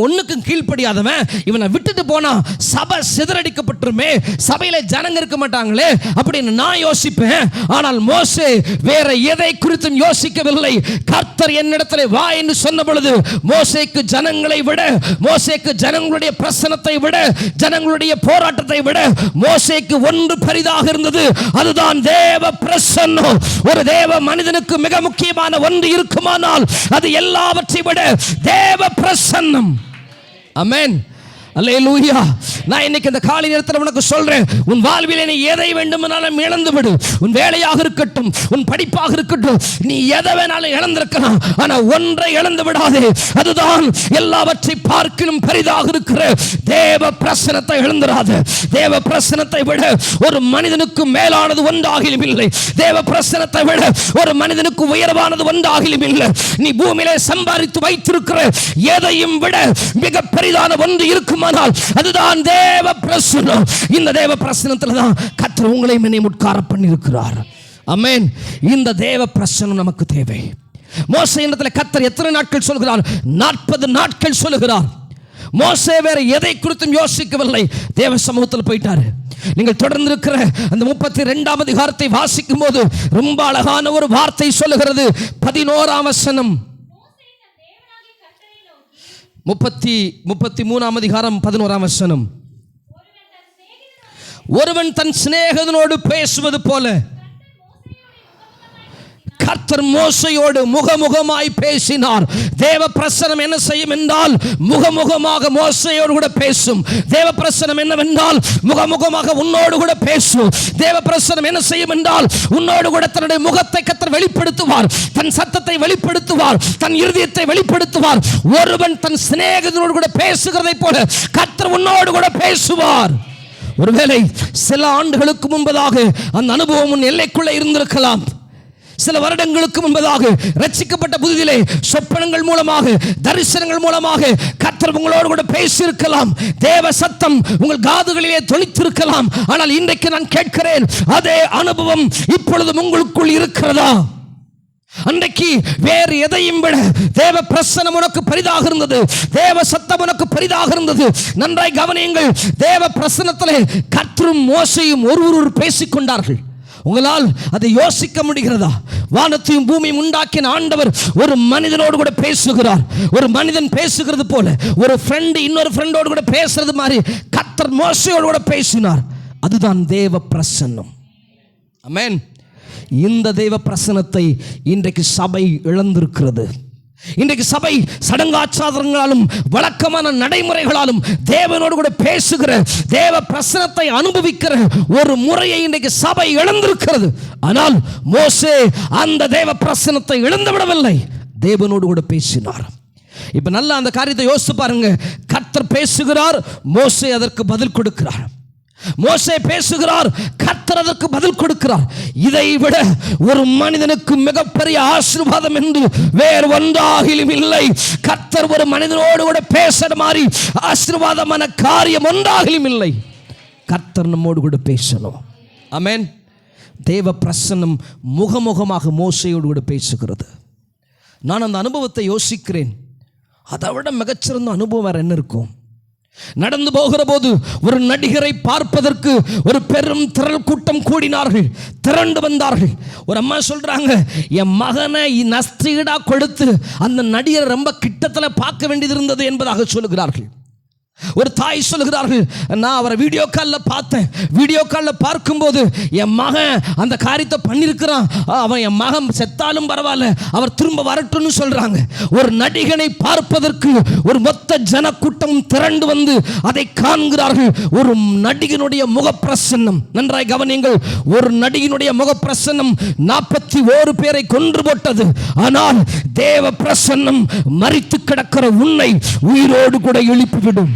ஒன்றுக்கும் கீழ்ப்படியாதவன், இவனை விட்டுட்டு போனா சபை சிதறடிக்கப்பட்டுருமே, சபையில ஜனங்க இருக்க மாட்டாங்களே அப்படின்னு நான் யோசிப்பேன். ஆனால் மோசே வேற எதை குறித்தும் யோசிக்கவில்லை. கர்த்தர் என்னிடத்தில் வா என்று சொன்ன பொழுது மோசேக்கு ஜனங்களை விட, மோசேக்கு ஜனங்களுடைய பிரசனத்தை விட, ஜனங்களுடைய போராட்டத்தை விட மோசேக்கு ஒன்று பெரிதாக இருந்தது, அதுதான் தேவ பிரசன்னம். ஒரு தேவ மனிதனுக்கு மிக முக்கியமான ஒன்று இருக்குமானால் அது எல்லாவற்றை விட தேவ பிரசன்னம். ஆமென், அல்லேலூயா. நான் இன்னைக்கு இந்த காலை நேரத்தில் உனக்கு சொல்றேன், உன் வாழ்வில் நீ எதை வேண்டுமானாலும் இழந்து விடு. உன் வேலையாக இருக்கட்டும், உன் படிப்பாக இருக்கட்டும், நீ எதை வேணாலும் இழந்திருக்கலாம். ஆனால் ஒன்றை இழந்து விடாதே, அதுதான் எல்லாவற்றை பார்க்கிலும் பெரிதாக இருக்கிற தேவ பிரசனத்தை இழந்துடாத. தேவ பிரசனத்தை விட ஒரு மனிதனுக்கு மேலானது ஒன்றாகிலும் இல்லை. தேவ பிரசனத்தை விட ஒரு மனிதனுக்கு உயர்வானது ஒன்றாகிலும் இல்லை. நீ பூமியிலே சம்பாதித்து வைத்திருக்கிற எதையும் விட மிக பெரிதான ஒன்று இருக்குமானால் அதுதான் தேவ பிரசனம். இந்த தேவ பிரசனத்துல தான் கர்த்தர் உங்களை என்னை உட்கார பண்ணியிருக்கிறார். ஆமென். இந்த தேவ பிரசனம் நமக்கு தேவை. மோசே இடத்துல கர்த்தர் எத்தனை நாட்கள் சொல்கிறார்? 40 நாட்கள் சொல்லுகிறார். மோசே வேற எதை குறித்தும் யோசிக்கவில்லை, தேவ சமூகத்தில் போயிட்டாரு. நீங்கள் தொடர்ந்து இருக்கிற அந்த 32ஆம் அதிகாரத்தை வாசிக்கும் போது ரொம்ப அழகான ஒரு வார்த்தை சொல்லுகிறது. 11ஆம் வசனம், 33ஆம் அதிகாரம் 11ஆம் வசனம். ஒருவன் தன் சிநேகிதனோடு பேசுவது போல கர்த்தர் மோசையோடு முகமுகமாய் பேசினார். தேவ பிரசனம் என்ன செய்யும் என்றால் முகமுகமாக மோசையோடு கூட பேசும். தேவ பிரசனம் என்னவென்றால் முகமுகமாக உன்னோடு கூட பேசும். தேவ பிரசனம் என்ன செய்யும் என்றால் உன்னோடு கூட தன்னுடைய முகத்தை கர்த்தர் வெளிப்படுத்துவார், தன் சத்தத்தை வெளிப்படுத்துவார், தன் இருதயத்தை வெளிப்படுத்துவார். ஒருவன் தன் சிநேகிதனோடு கூட பேசுகிறதை போல கர்த்தர் உன்னோடு கூட பேசுவார். ஒருவேளை சில ஆண்டுகளுக்கு முன்பதாக அந்த அனுபவம் உன் எல்லைக்குள்ளே இருந்திருக்கலாம். சில வருடங்களுக்கு முன்பதாக ரட்சிக்கப்பட்ட புதிதிலே சொப்பனங்கள் மூலமாக, தரிசனங்கள் மூலமாக கர்த்தர் உங்களோடு கூட பேசியிருக்கலாம். தேவ சத்தம் உங்கள் காதுகளிலே தொனித்திருக்கலாம். ஆனால் இன்றைக்கு நான் கேட்கிறேன், அதே அனுபவம் இப்பொழுது உங்களுக்குள் இருக்கிறதா? அன்றைக்கு வேறு எதையும் விட தேவ பிரசனம் உனக்கு பெரிதாக இருந்தது, தேவ சத்தம் உனக்கு பெரிதாக இருந்தது. நன்றாய் கவனியுங்கள். தேவ பிரசனத்திலே கர்த்தரும் மோசேயும் ஒருவர் பேசிக்கொண்டார்கள். உங்களால் அதை யோசிக்க முடிகிறதா? வானத்தையும் பூமியும் உண்டாக்கின ஆண்டவர் ஒரு மனிதனோடு கூட பேசுகிறார். ஒரு மனிதன் பேசுகிறது போல ஒரு ஃப்ரெண்ட் இன்னொரு ஃப்ரெண்டோடு கூட பேசுறது மாதிரி கர்த்தர் மோசேயோடு கூட பேசினார். அதுதான் தேவ பிரசன்னம். ஆமென். இந்த தேவ பிரசனத்தை இன்றைக்கு சபை இழந்திருக்கிறது. இன்றைக்கு சபை சடங்காச்சாரங்களாலும் வழக்கமான நடைமுறைகளாலும் தேவனோடு கூட பேசுகிற தேவ பிரசனத்தை அனுபவிக்கிற ஒரு முறையை இன்றைக்கு சபை இழந்திருக்கிறது. ஆனால் மோசே அந்த தேவ பிரசனத்தை இழந்து விடவில்லை, தேவனோடு கூட பேசினார். இப்ப நல்லா அந்த காரியத்தை யோசித்து பாருங்க. கர்த்தர் பேசுகிறார், மோசே அதற்கு பதில் கொடுக்கிறார். மோசே பேசுகிறார், கர்த்தர் அதற்கு பதில் கொடுக்கிறார். இதை விட ஒரு மனிதனுக்கு மிகப்பெரிய ஆசீர்வாதம் என்று வேறு ஒன்றாகிலும் இல்லை. கர்த்தர் ஒரு மனிதனோடு கூட பேசுற மாதிரி ஆசீர்வாதமான காரியம் ஒன்றாகிலும் இல்லை. கர்த்தர் நம்மோடு கூட பேசணும். ஆமென். தேவ பிரசன்னம் முகமுகமாக மோசையோடு கூட பேசுகிறது. நான் அந்த அனுபவத்தை யோசிக்கிறேன். அதை விட மிகச்சிறந்த அனுபவம் வேற என்ன இருக்கும்? நடந்து போகிற போது ஒரு நடிகரை பார்ப்பதற்கு ஒரு பெரும் திரள் கூட்டம் கூடினார்கள், திரண்டு வந்தார்கள். ஒரு அம்மா சொல்றாங்க, என் மகனை நஷ்டீடா கொடுத்து அந்த நடிகரை ரொம்ப கிட்டத்தில் பார்க்க வேண்டியது இருந்தது என்பதாக சொல்லுகிறார்கள். ஒரு தாய் சொல்லுகிறார்கள், நான் அவரை வீடியோ காலில் பார்த்தேன். வீடியோ காலில் பார்க்கும்போது என் மகன் அந்த காரியத்தை பண்ணியிருக்கிறான், அவன் என் மகன் செத்தாலும் பரவாயில்ல, அவர் திரும்ப வரட்டும்னு சொல்றாங்க. ஒரு நடிகனை பார்ப்பதற்கு ஒரு மொத்த ஜனக்கூட்டம் திரண்டு வந்து அதை காண்கிறார்கள். ஒரு நடிகனுடைய முகப்பிரசன்னம், நன்றாய் கவனியுங்கள், ஒரு நடிகனுடைய முகப்பிரசன்னம் 41 பேரை கொன்று போட்டது. ஆனால் தேவ பிரசன்னம் மரித்து கிடக்கிற உன்னை உயிரோடு கூட எழுப்பிவிடும்.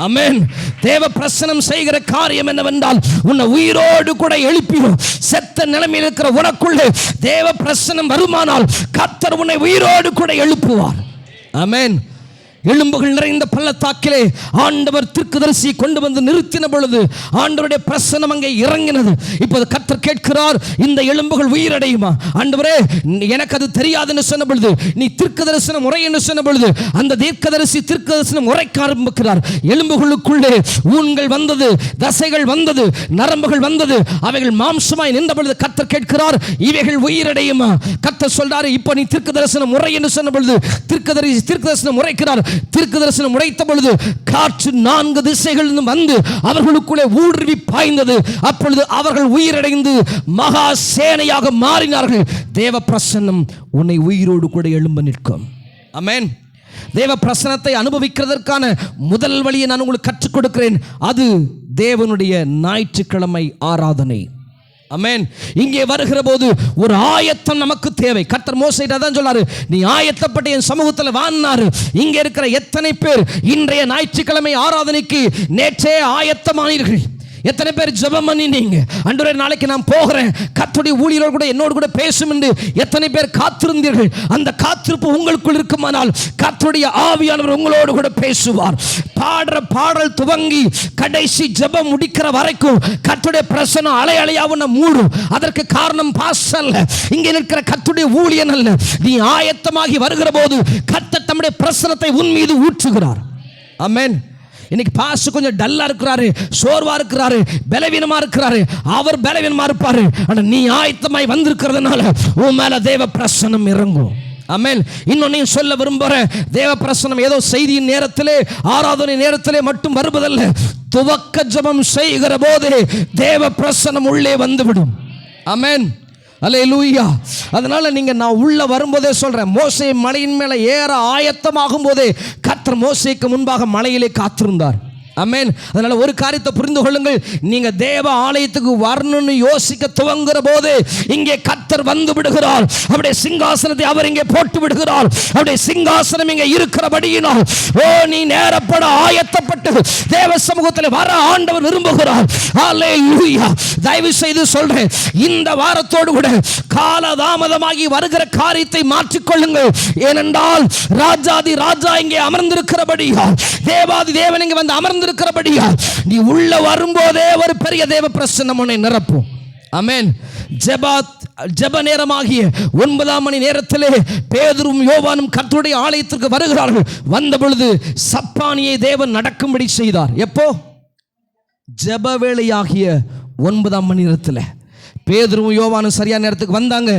ஆமென். தேவ பிரசன்னம் செய்கிற காரியம் என்னவென்றால் உன்னை உயிரோடு கூட எழுப்பிடும். செத்த நிலைமையில் இருக்கிற உனக்குள்ளே தேவ பிரசன்னம் வருமானால் கர்த்தர் உன்னை உயிரோடு கூட எழுப்புவார். ஆமென். எலும்புகள் நிறைந்த பள்ளத்தாக்கிலே ஆண்டவர் தீர்க்கதரிசியை கொண்டு வந்து நிறுத்தின பொழுது ஆண்டவருடைய பிரசன்னம் அங்கே இறங்கினது. இப்போது கர்த்தர் கேட்கிறார், இந்த எலும்புகள் உயிரடையுமா? ஆண்டவரே, எனக்கு அது தெரியாதுன்னு சொன்ன பொழுது, நீ தீர்க்கதரிசனம் உரை என்று சொன்ன பொழுது அந்த தீர்க்கதரிசி தீர்க்கதரிசனம் உரைக்க ஆரம்பிக்கிறார். எலும்புகளுக்குள்ளே ஊன்கள் வந்தது, தசைகள் வந்தது, நரம்புகள் வந்தது, அவைகள் மாம்சமாய் நின்ற பொழுது கர்த்தர் கேட்கிறார், இவைகள் உயிரடையுமா? கர்த்தர் சொல்றாரு, இப்போ நீ தீர்க்கதரிசனம் உரை என்று சொன்ன பொழுது தீர்க்கதரிசனம் உரைக்கிறார். தீர்க்கதரிசனம் உரைத்த பொழுது காற்று 4 திசைகளிலிருந்து வந்து அவர்களுக்குள்ளே ஊடுருவி பாய்ந்தது. அப்பொழுது அவர்கள் உயிரடைந்து மகா சேனையாக மாறினார்கள். தேவ பிரசன்னம் உன்னை உயிரோடு கூட எழும்ப நிற்கும். ஆமென். தேவ பிரசன்னத்தை அனுபவிக்கிறதற்கான முதல் வழியை நான் உங்களுக்கு கற்றுக் கொடுக்கிறேன். அது தேவனுடைய ஞாயிற்றுக்கிழமை ஆராதனை. ஆமென். இங்கே வருகிற போது ஒரு ஆயத்தம் நமக்கு தேவை. கர்த்தர் மோசேயிட்ட தான் சொன்னாரு, நீ ஆயத்தப்பட்டு என் சமூகத்தில் வான்னாரு. இங்கே இருக்கிற எத்தனை பேர் இன்றைய ஞாயிற்றுக்கிழமை ஆராதனைக்கு நேற்றே ஆயத்தமானீர்கள்? எத்தனை பேர் ஜெபம் பண்ணினீங்க? ஆண்டவரே, நாளைக்கு நான் போகிறேன், கர்த்தருடைய ஊழியர்கள் கூட என்னோடு கூட பேசும் என்று எத்தனை பேர் காத்திருந்தீர்கள்? அந்த காத்திருப்பு உங்களுக்குள் இருக்குமானால் கர்த்தருடைய ஆவியானவர் உங்களோடு கூட பேசுவார். பாடுற பாடல் துவங்கி கடைசி ஜெபம் முடிக்கிற வரைக்கும் கர்த்தருடைய பிரசன்னம் அலை அலையா உன்னை மூடும். அதற்கு காரணம் பாஸ்டர் அல்ல, இங்கே நிற்கிற கர்த்தருடைய ஊழியன் அல்ல. நீ ஆயத்தமாகி வருகிற போது கர்த்தர் தம்முடைய பிரசன்னத்தை உன் மீது ஊற்றுகிறார். ஆமென். இன்னைக்கு பாஸ்டர் கொஞ்சம் டல்லா இருக்கிறாரு, சோர்வா இருக்கிறாரு, பலவீனமா இருக்கிறாரு. அவர் பலவீனமா இருப்பாரு. ஆனா நீ ஆயத்தமாய் வந்திருக்கிறதுனால உன் மேல தேவ பிரசன்னம் இறங்கும். ஆமென். இன்னொன்னு சொல்ல விரும்புறேன், தேவ பிரசன்னம் ஏதோ செய்தியின் நேரத்திலே ஆராதனை நேரத்திலே மட்டும் வருவதல்ல. துவக்க ஜெபம் செய்கிற போதே தேவ பிரசன்னம் உள்ளே வந்துவிடும். ஆமென். அல்லேலூயா. அதனால நான் உள்ள வரும்போதே சொல்றேன், மோசே மலையின் மேலே ஏற ஆயத்தமாகும் போதே கர்த்தர் மோசேக்கு முன்பாக மலையிலே காத்திருந்தார். ஆமென். அதனால ஒரு காரியத்தை புரிந்து கொள்ளுங்கள், நீங்க தேவ ஆலயத்துக்கு வரணும்னு யோசிக்க துவங்குற போது இங்கே கர்த்தர் வந்து விடுகிறார். அவருடைய சிங்காசனத்தை அவர் இங்கே போட்டு விடுகிறார். அவருடைய சிங்காசனம் இங்கே இருக்கிறபடியினால் நீ நேரப்பட ஆயத்தப்பட்டு தேவ சமூகத்தில் வர ஆண்டவர் விரும்புகிறார். அல்லேலூயா. தயவு செய்து சொல்றேன், இந்த வாரத்தோடு கூட காலதாமதமாகி வருகிற காரியத்தை மாற்றிக்கொள்ளுங்கள். ஏனென்றால் ராஜாதி ராஜா இங்கே அமர்ந்திருக்கிறபடியால், தேவாதி தேவன் இங்கே வந்து இருக்கிறபடியா நீ உள்ள வரும்போதே ஒரு பெரிய தேவ பிரசன்னம் உன்னை நிரப்பும். ஆமென். ஜெப நேரமாகிய 9ஆம் மணி நேரத்திலே பேதுரும் யோவானும் கர்த்தருடைய ஆலயத்திற்கு வருகிறார்கள். வந்த பொழுது சப்பானியை தேவன் நடக்கும்படி செய்தார். எப்போ? ஜெப வேளையாகிய 9ஆம் மணி நேரத்தில் பேதுரும் யோவானும் சரியான நேரத்துக்கு வந்தாங்க.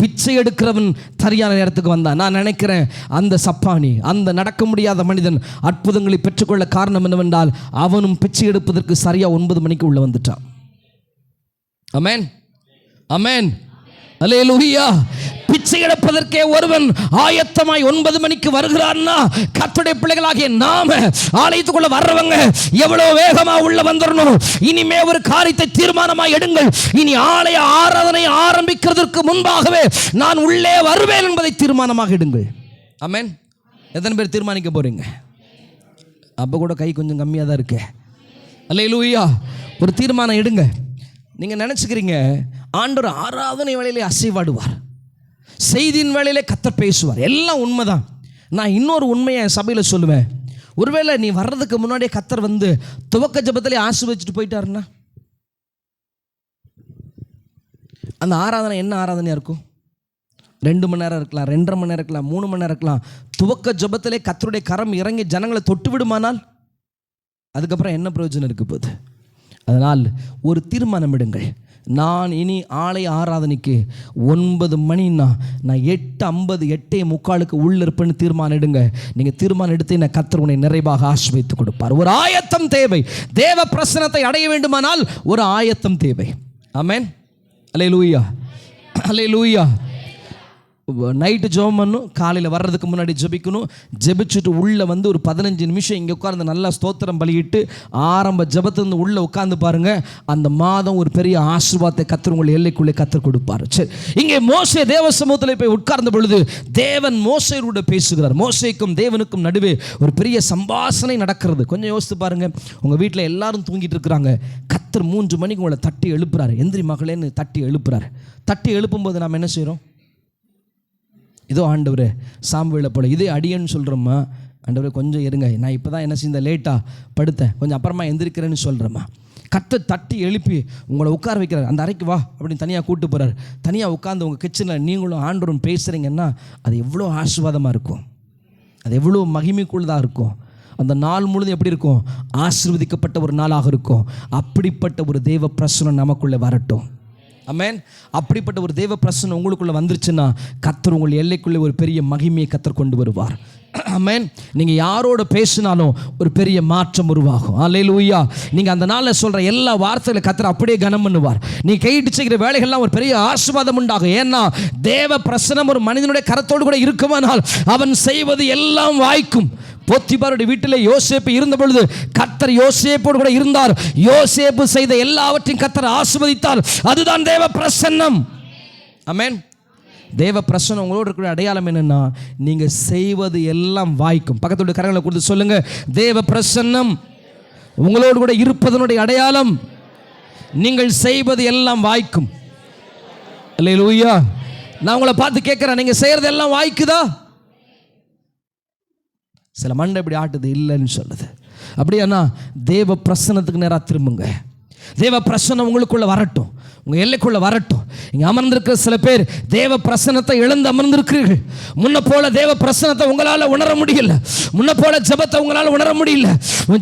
பிச்சை எடுக்கிறவன் சரியான நேரத்துக்கு வந்தான். நான் நினைக்கிறேன் அந்த சப்பானி, அந்த நடக்க முடியாத மனிதன் அற்புதங்களை பெற்றுக்கொள்ள காரணம் என்னவென்றால் அவனும் பிச்சை எடுப்பதற்கு சரியா 9 மணிக்கு உள்ள வந்துட்டான். ஆமென். ஆமென். அல்லேலூயா. பிச்சை எடுப்பதற்கே ஒருவன் ஆயத்தமாய் 9 மணிக்கு வருகிறான்னா, கர்த்தருடைய பிள்ளைகளாகிய நாம ஆலயத்துக்குள்ள வர்றவங்க எவ்வளவு வேகமா உள்ள வந்துடணும். இனிமே ஒரு காரியத்தை தீர்மானமாய் எடுங்கள். இனி ஆலய ஆராதனை ஆரம்பிக்கிறதுக்கு முன்பாகவே நான் உள்ளே வருவேன் என்பதை தீர்மானமாக எடுங்கள். ஆமென். எத்தனை பேர் தீர்மானிக்க போறீங்க? அப்ப கூட கை கொஞ்சம் கம்மியாக தான் இருக்கு. அல்லேலூயா. ஒரு தீர்மானம் எடுங்க. நீங்க நினைச்சுக்கிறீங்க ஆண்டவர் ஆராதனை வேளையிலே அசைவாடுவார், செய்தியின் வேளையிலே கர்த்தர் பேசுவார். எல்லாம் உண்மைதான். நான் இன்னொரு உண்மையை என் சபையில் சொல்லுவேன். ஒருவேளை நீ வர்றதுக்கு முன்னாடியே கர்த்தர் வந்து துவக்க ஜெபத்திலே ஆசீர்வதிச்சுட்டு போயிட்டாருன்னா அந்த ஆராதனை என்ன ஆராதனையாக இருக்கும்? 2 மணி நேரம் இருக்கலாம், 2.5 மணி நேரம் இருக்கலாம், 3 மணி நேரம் இருக்கலாம். துவக்க ஜெபத்திலே கர்த்தருடைய கரம் இறங்கி ஜனங்களை தொட்டு விடுமானால் அதுக்கப்புறம் என்ன பிரயோஜனம் இருக்க போகுது? அதனால் ஒரு தீர்மானம் எடுங்கள். நான் இனி ஆலய ஆராதனைக்கு 9 மணின்னா நான் 8:50 8:45 உள்ள இருப்பேன்னு தீர்மானம் எடுங்க. நீங்கள் தீர்மானம் எடுத்து என்ன கர்த்தர் உன்னை நிறைவாக ஆசீர்வதித்து கொடுப்பார். ஒரு ஆயத்தம் தேவை. தேவ பிரசன்னத்தை அடைய வேண்டுமானால் ஒரு ஆயத்தம் தேவை. ஆமென். அல்லேலூயா, அல்லேலூயா. நைட்டு ஜெபம் பண்ணணும், காலையில் வர்றதுக்கு முன்னாடி ஜெபிக்கணும். ஜெபிச்சுட்டு உள்ளே வந்து ஒரு 15 நிமிஷம் இங்கே உட்கார்ந்து நல்லா ஸ்தோத்திரம் பலியிட்டு ஆரம்ப ஜெபத்திலிருந்து உள்ளே உட்கார்ந்து பாருங்கள். அந்த மாதம் ஒரு பெரிய ஆசீர்வாதத்தை கர்த்தர் உங்கள் எல்லைக்குள்ளே கர்த்தர் கொடுப்பார். சரி, இங்கே மோசே தேவ சமூகத்தில் போய் உட்கார்ந்த பொழுது தேவன் மோசேயோடு பேசுகிறார். மோசேக்கும் தேவனுக்கும் நடுவே ஒரு பெரிய சம்பாஷணை நடக்கிறது. கொஞ்சம் யோசித்து பாருங்கள். உங்கள் வீட்டில் எல்லாரும் தூங்கிட்டு இருக்கிறாங்க. கர்த்தர் 3 மணிக்கு உங்களை தட்டி எழுப்புறாரு. எந்திரி மகளேன்னு தட்டி எழுப்புறாரு. தட்டி எழுப்பும்போது நாம் என்ன செய்கிறோம்? இதோ ஆண்டவரே சாம்புவேலை போல இதே அடியன்னு சொல்கிறோம்மா. ஆண்டவரே கொஞ்சம் இருங்க, நான் இப்போ தான் என்ன செய்த லேட்டாக படுத்தேன், கொஞ்சம் அப்புறமா எந்திரிக்கிறேன்னு சொல்கிறேம்மா. கர்த்தர் தட்டி எழுப்பி உங்களை உட்கார வைக்கிறார். அந்த அறைக்கு வா அப்படின்னு தனியாக கூப்பிட்டு போகிறார். தனியாக உட்காந்து உங்கள் கிச்சனில் நீங்களும் ஆண்டவரும் பேசுகிறீங்கன்னா அது எவ்வளோ ஆசீர்வாதமாக இருக்கும், அது எவ்வளோ மகிமைக்குள்ளதாக இருக்கும். அந்த நாள் முழுதும் எப்படி இருக்கும்? ஆசீர்வதிக்கப்பட்ட ஒரு நாளாக இருக்கும். அப்படிப்பட்ட ஒரு தேவ பிரசன்னம் நமக்குள்ளே வரட்டும். ஆமென். அப்படிப்பட்ட ஒரு தேவ பிரசன்னம் உங்களுக்குள்ளே வந்துருச்சுன்னா கர்த்தர் உங்கள் எல்லைக்குள்ளே ஒரு பெரிய மகிமையை கர்த்தர் கொண்டு வருவார். ஆமென். நீங்கள் யாரோட பேசினாலும் ஒரு பெரிய மாற்றம் உருவாகும். அல்லேலூயா. நீங்கள் அந்த நாளில் சொல்கிற எல்லா வார்த்தைகளை கர்த்தர் அப்படியே கனம் பண்ணுவார். நீ கையிட்டு செய்கிற வேலைகள்லாம் ஒரு பெரிய ஆசீர்வாதம் உண்டாகும். ஏன்னா தேவ பிரசன்னம் ஒரு மனிதனுடைய கரத்தோடு கூட இருக்குமானால் அவன் செய்வது எல்லாம் வாய்க்கும். போத்திபாருடைய வீட்டில் யோசேப்பு இருந்த பொழுது கர்த்தர் யோசேப்போடு கூட இருந்தார். யோசேப்பு செய்த எல்லாவற்றையும் கர்த்தர் ஆசீர்வதித்தார். அதுதான் தேவ பிரசன்னம். ஆமென். தேவ பிரசன்னம் உங்களோடு இருக்கிற அடையாளம் என்னன்னா, நீங்க செய்வது எல்லாம் வாய்க்கும். பக்கத்தோட கரங்களை கொடுத்து சொல்லுங்க, தேவ பிரசன்னம் உங்களோடு கூட இருப்பதனுடைய அடையாளம் நீங்கள் செய்வது எல்லாம் வாய்க்கும். அல்லேலூயா. நான் உங்களை பார்த்து கேட்கிறேன், நீங்க செய்யறது எல்லாம் வாய்க்குதா? சில மண்டை இப்படி ஆட்டுது, இல்லைன்னு சொல்லுது. அப்படியானா தேவ பிரசன்னத்துக்கு நேராக திரும்புங்க. தேவ பிரசன்னம் உங்களுக்குள்ள வரட்டும், உங்கள் எல்லைக்குள்ள வரட்டும். இங்கே அமர்ந்திருக்கிற சில பேர் தேவ பிரசன்னத்தை இழந்து அமர்ந்திருக்கிறீர்கள். முன்ன போல தேவ பிரசன்னத்தை உங்களால் உணர முடியல. முன்ன போல ஜெபத்தை உங்களால் உணர முடியல.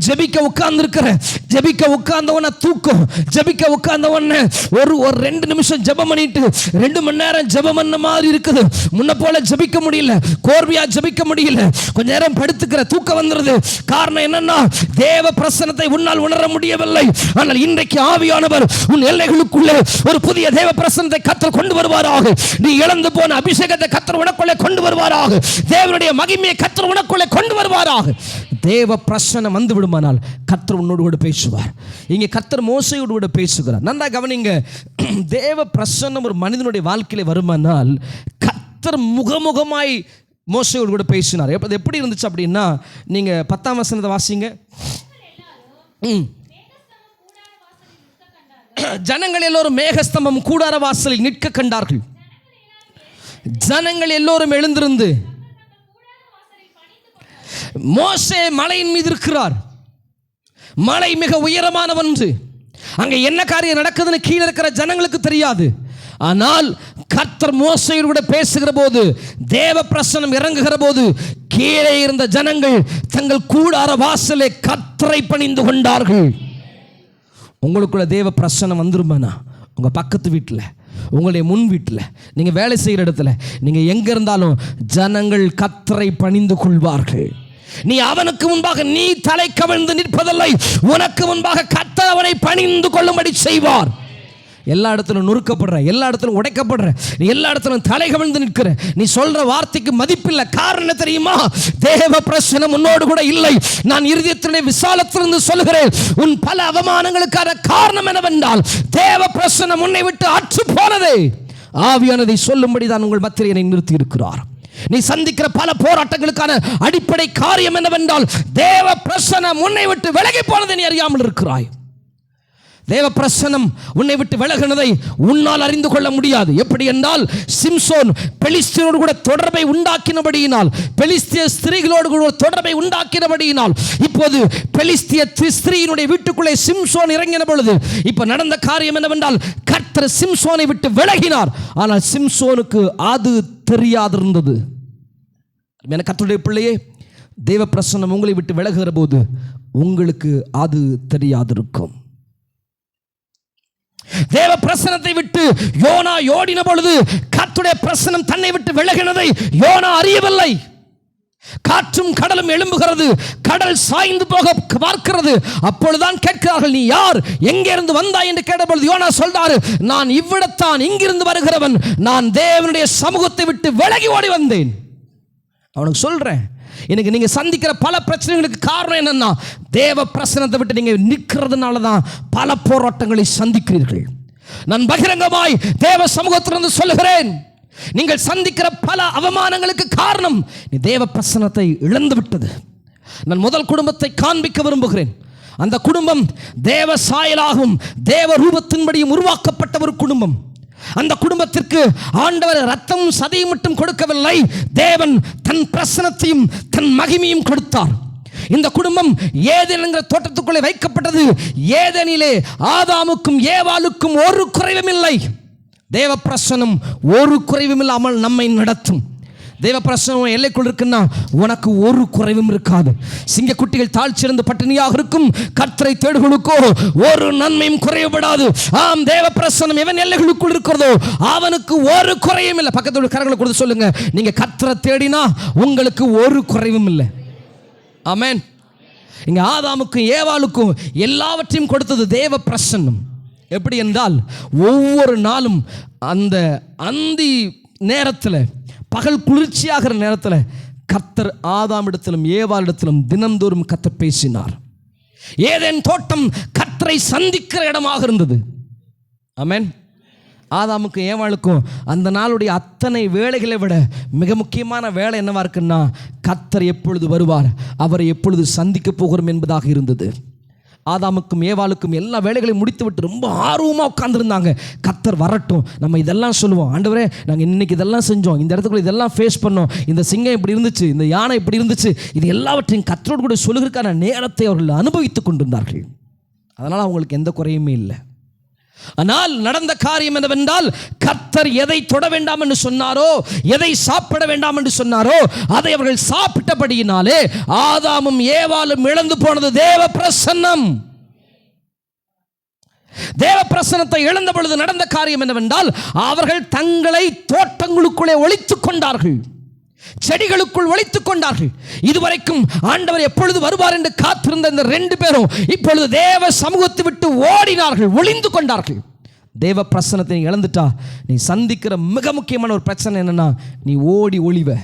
ஜெபிக்க உட்கார்ந்துருக்கிற, ஜெபிக்க உட்கார்ந்தவன தூக்கம், ஜெபிக்க உட்கார்ந்தவன ஒரு 2 நிமிஷம் ஜெபம் பண்ணிட்டு 2 மணி நேரம் ஜெபம் பண்ண மாதிரி இருக்குது. முன்ன போல ஜெபிக்க முடியல, கோர்வையா ஜெபிக்க முடியல, கொஞ்ச நேரம் படுத்துக்கிற, தூக்கம் வந்துருது. காரணம் என்னன்னா, தேவ பிரசன்னத்தை உன்னால் உணர முடியவில்லை. ஆனால் இன்றைக்கு ஆவியானவர் உன் எல்லைகளுக்குள்ளே ஒரு புதிய தேவ பிரசன்னத்தை கர்த்தர் கொண்டு வருவாராக. நீ இழந்து போன அபிஷேகத்தை கர்த்தர் உனக்குள்ளே கொண்டு வருவாராக. தேவனுடைய மகிமையை கர்த்தர் உனக்குள்ளே கொண்டு வருவாராக. தேவ பிரசன்னம் வந்து விடுமானால் கர்த்தர் உன்னோடு கூட பேசுவார். இங்கே கர்த்தர் மோசேயோடு கூட பேசுகிறார். நல்லா கவனிங்க. தேவ பிரசன்னம் ஒரு மனிதனுடைய வாழ்க்கையில வருமானால் கர்த்தர் முகமுகமாய் மோசேயோடு கூட பேசினார். எப்படி இருந்துச்சு அப்படின்னா, நீங்க 10ஆம் வசனத்தை வாசிங்க. ஜனங்கள் எல்லோரும் மேகஸ்தம்பம் கூடார வாசலில் நிற்க கண்டார்கள். ஜனங்கள் எல்லோரும் எழுந்திருந்து, மோசே மலையின் மீது இருக்கிறார். மலை மிக உயரமான ஒன்று. அங்க என்ன காரியம் நடக்குதுன்னு கீழே இருக்கிற ஜனங்களுக்கு தெரியாது. ஆனால் கர்த்தர் மோசேயோடு கூட பேசுகிற போது, தேவ பிரசன்னம் இறங்குகிற போது, கீழே இருந்த ஜனங்கள் தங்கள் கூடார வாசலை கர்த்தரை பணிந்து கொண்டார்கள். உங்களுக்குள்ள தேவ பிரசன்னம் வந்துருமானா, உங்கள் பக்கத்து வீட்டில், உங்களுடைய முன் வீட்டில், நீங்கள் வேலை செய்கிற இடத்துல, நீங்கள் எங்கே இருந்தாலும் ஜனங்கள் கர்த்தரை பணிந்து கொள்வார்கள். நீ அவனுக்கு முன்பாக நீ தலை கவிழ்ந்து நிற்பதில்லை, உனக்கு முன்பாக கர்த்தர் அவனை பணிந்து கொள்ளும்படி செய்வார். எல்லா இடத்திலும் நொறுக்கப்படுற, எல்லா இடத்திலும் உடைக்கப்படுற, நீ எல்லா இடத்திலும் தலை கவிழ்ந்து நிற்கிற, நீ சொல்ற வார்த்தைக்கு மதிப்பில்லை. காரணம் தெரியுமா? தேவ பிரசன்னம் உன்னோடு கூட இல்லை. நான் இருதயத்தினுடைய விசாலத்திலிருந்து சொல்கிறேன், உன் பல அவமானங்களுக்கான காரணம் என்னவென்றால் தேவ பிரசன்னம் உன்னை விட்டு அற்று போனதே. ஆவியானதை சொல்லும்படி தான் உங்கள் மத்தியில் என்னை நிறுத்தி இருக்கிறார். நீ சந்திக்கிற பல போராட்டங்களுக்கான அடிப்படை காரியம் என்னவென்றால் தேவ பிரசன்னம் உன்னை விட்டு விலகி போனதை நீ அறியாமல் இருக்கிறாய். தேவ பிரசன்னம் உன்னை விட்டு விலகினதை உன்னால் அறிந்து கொள்ள முடியாது. எப்படி என்றால், சிம்சோன் பெலிஸ்தியரோடு கூட தொடர்பை உண்டாக்கினபடியினால், பெலிஸ்திய ஸ்திரீகளோடு கூட தொடர்பை உண்டாக்கினபடியினால், இப்போது பெலிஸ்திய ஸ்திரீயினுடைய வீட்டுக்குள்ளே சிம்சோன் இறங்கின பொழுது இப்ப நடந்த காரியம் என்னவென்றால், கர்த்தர் சிம்சோனை விட்டு விலகினார். ஆனால் சிம்சோனுக்கு அது தெரியாதிருந்தது. கர்த்தருடைய பிள்ளையே, தேவ பிரசன்னம் உங்களை விட்டு விலகுகிற போது உங்களுக்கு அது தெரியாதிருக்கும். தேவ பிரசனத்தை விட்டு யோனா ஓடின பொழுது கர்த்தருடைய பிரசனம் தன்னை விட்டு விலகினதை யோனா அறியவில்லை. காற்றும் கடலும் எழும்புகிறது, கடல் சாய்ந்து போக பார்க்கிறது. அப்பொழுதுதான் கேட்கிறார்கள், நீ யார், எங்கே இருந்து வந்தாய் என்று கேட்டபொழுது யோனா சொல்றாரு, நான் இவ்விடத்தான், இங்கிருந்து வருகிறவன், நான் தேவனுடைய சமூகத்தை விட்டு விலகி ஓடி வந்தேன். அவனுக்கு சொல்றேன், இன்னைக்கு நீங்க சந்திக்கிற பல பிரச்சனைகளுக்கு காரணம் என்னன்னா, தேவ பிரசனத்தை விட்டு நீங்க நிற்கிறதுனால தான் பல போராட்டங்களை சந்திக்கிறீர்கள். நான் பகிரங்கமாய் தேவ சமூகத்திலிருந்து சொல்லுகிறேன், நீங்கள் சந்திக்கிற பல அவமானங்களுக்கு காரணம் நீ தேவ பிரசனத்தை இழந்து விட்டது. நான் முதல் குடும்பத்தை காண்பிக்க விரும்புகிறேன். அந்த குடும்பம் தேவ சாயலாகவும் தேவ ரூபத்தின்படியும் உருவாக்கப்பட்ட ஒரு குடும்பம். அந்த குடும்பத்திற்கு ஆண்டவர் ரத்தமும் சதையும் மட்டும் கொடுக்கவில்லை, தேவன் தன் பிரசனத்தையும் தன் மகிமையும் கொடுத்தார். இந்த குடும்பம் ஏதேன் என்கிற தோட்டத்துக்குள்ளே வைக்கப்பட்டது. ஏதேனிலே ஆதாமுக்கும் ஏவாளுக்கும் ஒரு குறைவும் இல்லை. தேவ பிரசனம் ஒரு குறைவும் இல்லாமல் நம்மை நடத்தும். தேவ பிரசனம் எல்லைக்குள் இருக்குன்னா உனக்கு ஒரு குறைவும் இருக்காது. சிங்கக்குட்டிகள் தாழ்ச்சியிருந்து பட்டினியாக இருக்கும், கர்த்தரை தேடுகளுக்கோ ஒரு நன்மையும் குறைவுபடாது. ஆம், தேவ பிரசனம் எவன் எல்லைகளுக்குள் இருக்கிறதோ அவனுக்கு ஒரு குறையும் இல்லை. பக்கத்தோட கரங்களை கொடுத்து சொல்லுங்க, நீங்க கர்த்தரை தேடினா உங்களுக்கு ஒரு குறைவும் இல்லை. ஆமென். இங்க ஆதாமுக்கும் ஏவாளுக்கும் எல்லாவற்றையும் கொடுத்தது தேவ பிரசன்னம். எப்படி என்றால், ஒவ்வொரு நாளும் அந்த அந்தி நேரத்தில், பகல் குளிர்ச்சியாகிற நேரத்தில் கர்த்தர் ஆதாமிடத்திலும் ஏவாளிடத்திலும் தினந்தோறும் கர்த்தர் பேசினார். ஏதேன் தோட்டம் கர்த்தரை சந்திக்கிற இடமாக இருந்தது. ஆமென். ஆதாமுக்கும் ஏவாளுக்கும் அந்த நாளுடைய அத்தனை வேலைகளை விட மிக முக்கியமான வேலை என்னவா இருக்குன்னா, கர்த்தர் எப்பொழுது வருவார், அவரை எப்பொழுது சந்திக்க போகிறோம் என்பதாக இருந்தது. ஆதாமுக்கும் ஏவாளுக்கும் எல்லா வேலைகளையும் முடித்து விட்டு ரொம்ப ஆர்வமாக உட்கார்ந்துருந்தாங்க. கர்த்தர் வரட்டும், நம்ம இதெல்லாம் சொல்லுவோம், ஆண்டவரே நாங்கள் இன்னைக்கு இதெல்லாம் செஞ்சோம், இந்த இடத்துக்குள்ள இதெல்லாம் ஃபேஸ் பண்ணோம், இந்த சிங்கம் இப்படி இருந்துச்சு, இந்த யானை இப்படி இருந்துச்சு, இது எல்லாவற்றையும் கர்த்தரோடு கூட சொல்லுகிறதுக்கான நேரத்தை அவர்கள் அனுபவித்துக் கொண்டிருந்தார்கள். அதனால் அவங்களுக்கு எந்த குறையுமே இல்லை. ஆனால் நடந்த காரியம் என்னவென்றால், கர்த்தர் எதை தொட வேண்டாம் என்று சொன்னாரோ, எதை சாப்பிட வேண்டாம் என்று சொன்னாரோ அதை அவர்கள் சாப்பிட்டபடியினாலே ஆதாமும் ஏவாளும் இழந்து போனது தேவ பிரசன்னம். தேவ பிரசன்னத்தை இழந்த பொழுது நடந்த காரியம் என்னவென்றால், அவர்கள் தங்களை தோட்டங்களுக்குள்ளே ஒளித்துக் கொண்டார்கள், செடிகளுக்குள் ஒளித்துக் கொண்டார்கள். இதுவரைக்கும் ஆண்டவர் எப்பொழுது வருவார் என்று காத்திருந்த இந்த ரெண்டு பேரும் இப்பொழுது தேவ சமூகத்தை விட்டு ஓடினார்கள், ஒளிந்து கொண்டார்கள். தேவ பிரசன்னத்தை நீ இழந்துட்டா நீ சந்திக்கிற மிக முக்கியமான ஒரு பிரச்சனை என்னன்னா, நீ ஓடி ஒளிவ.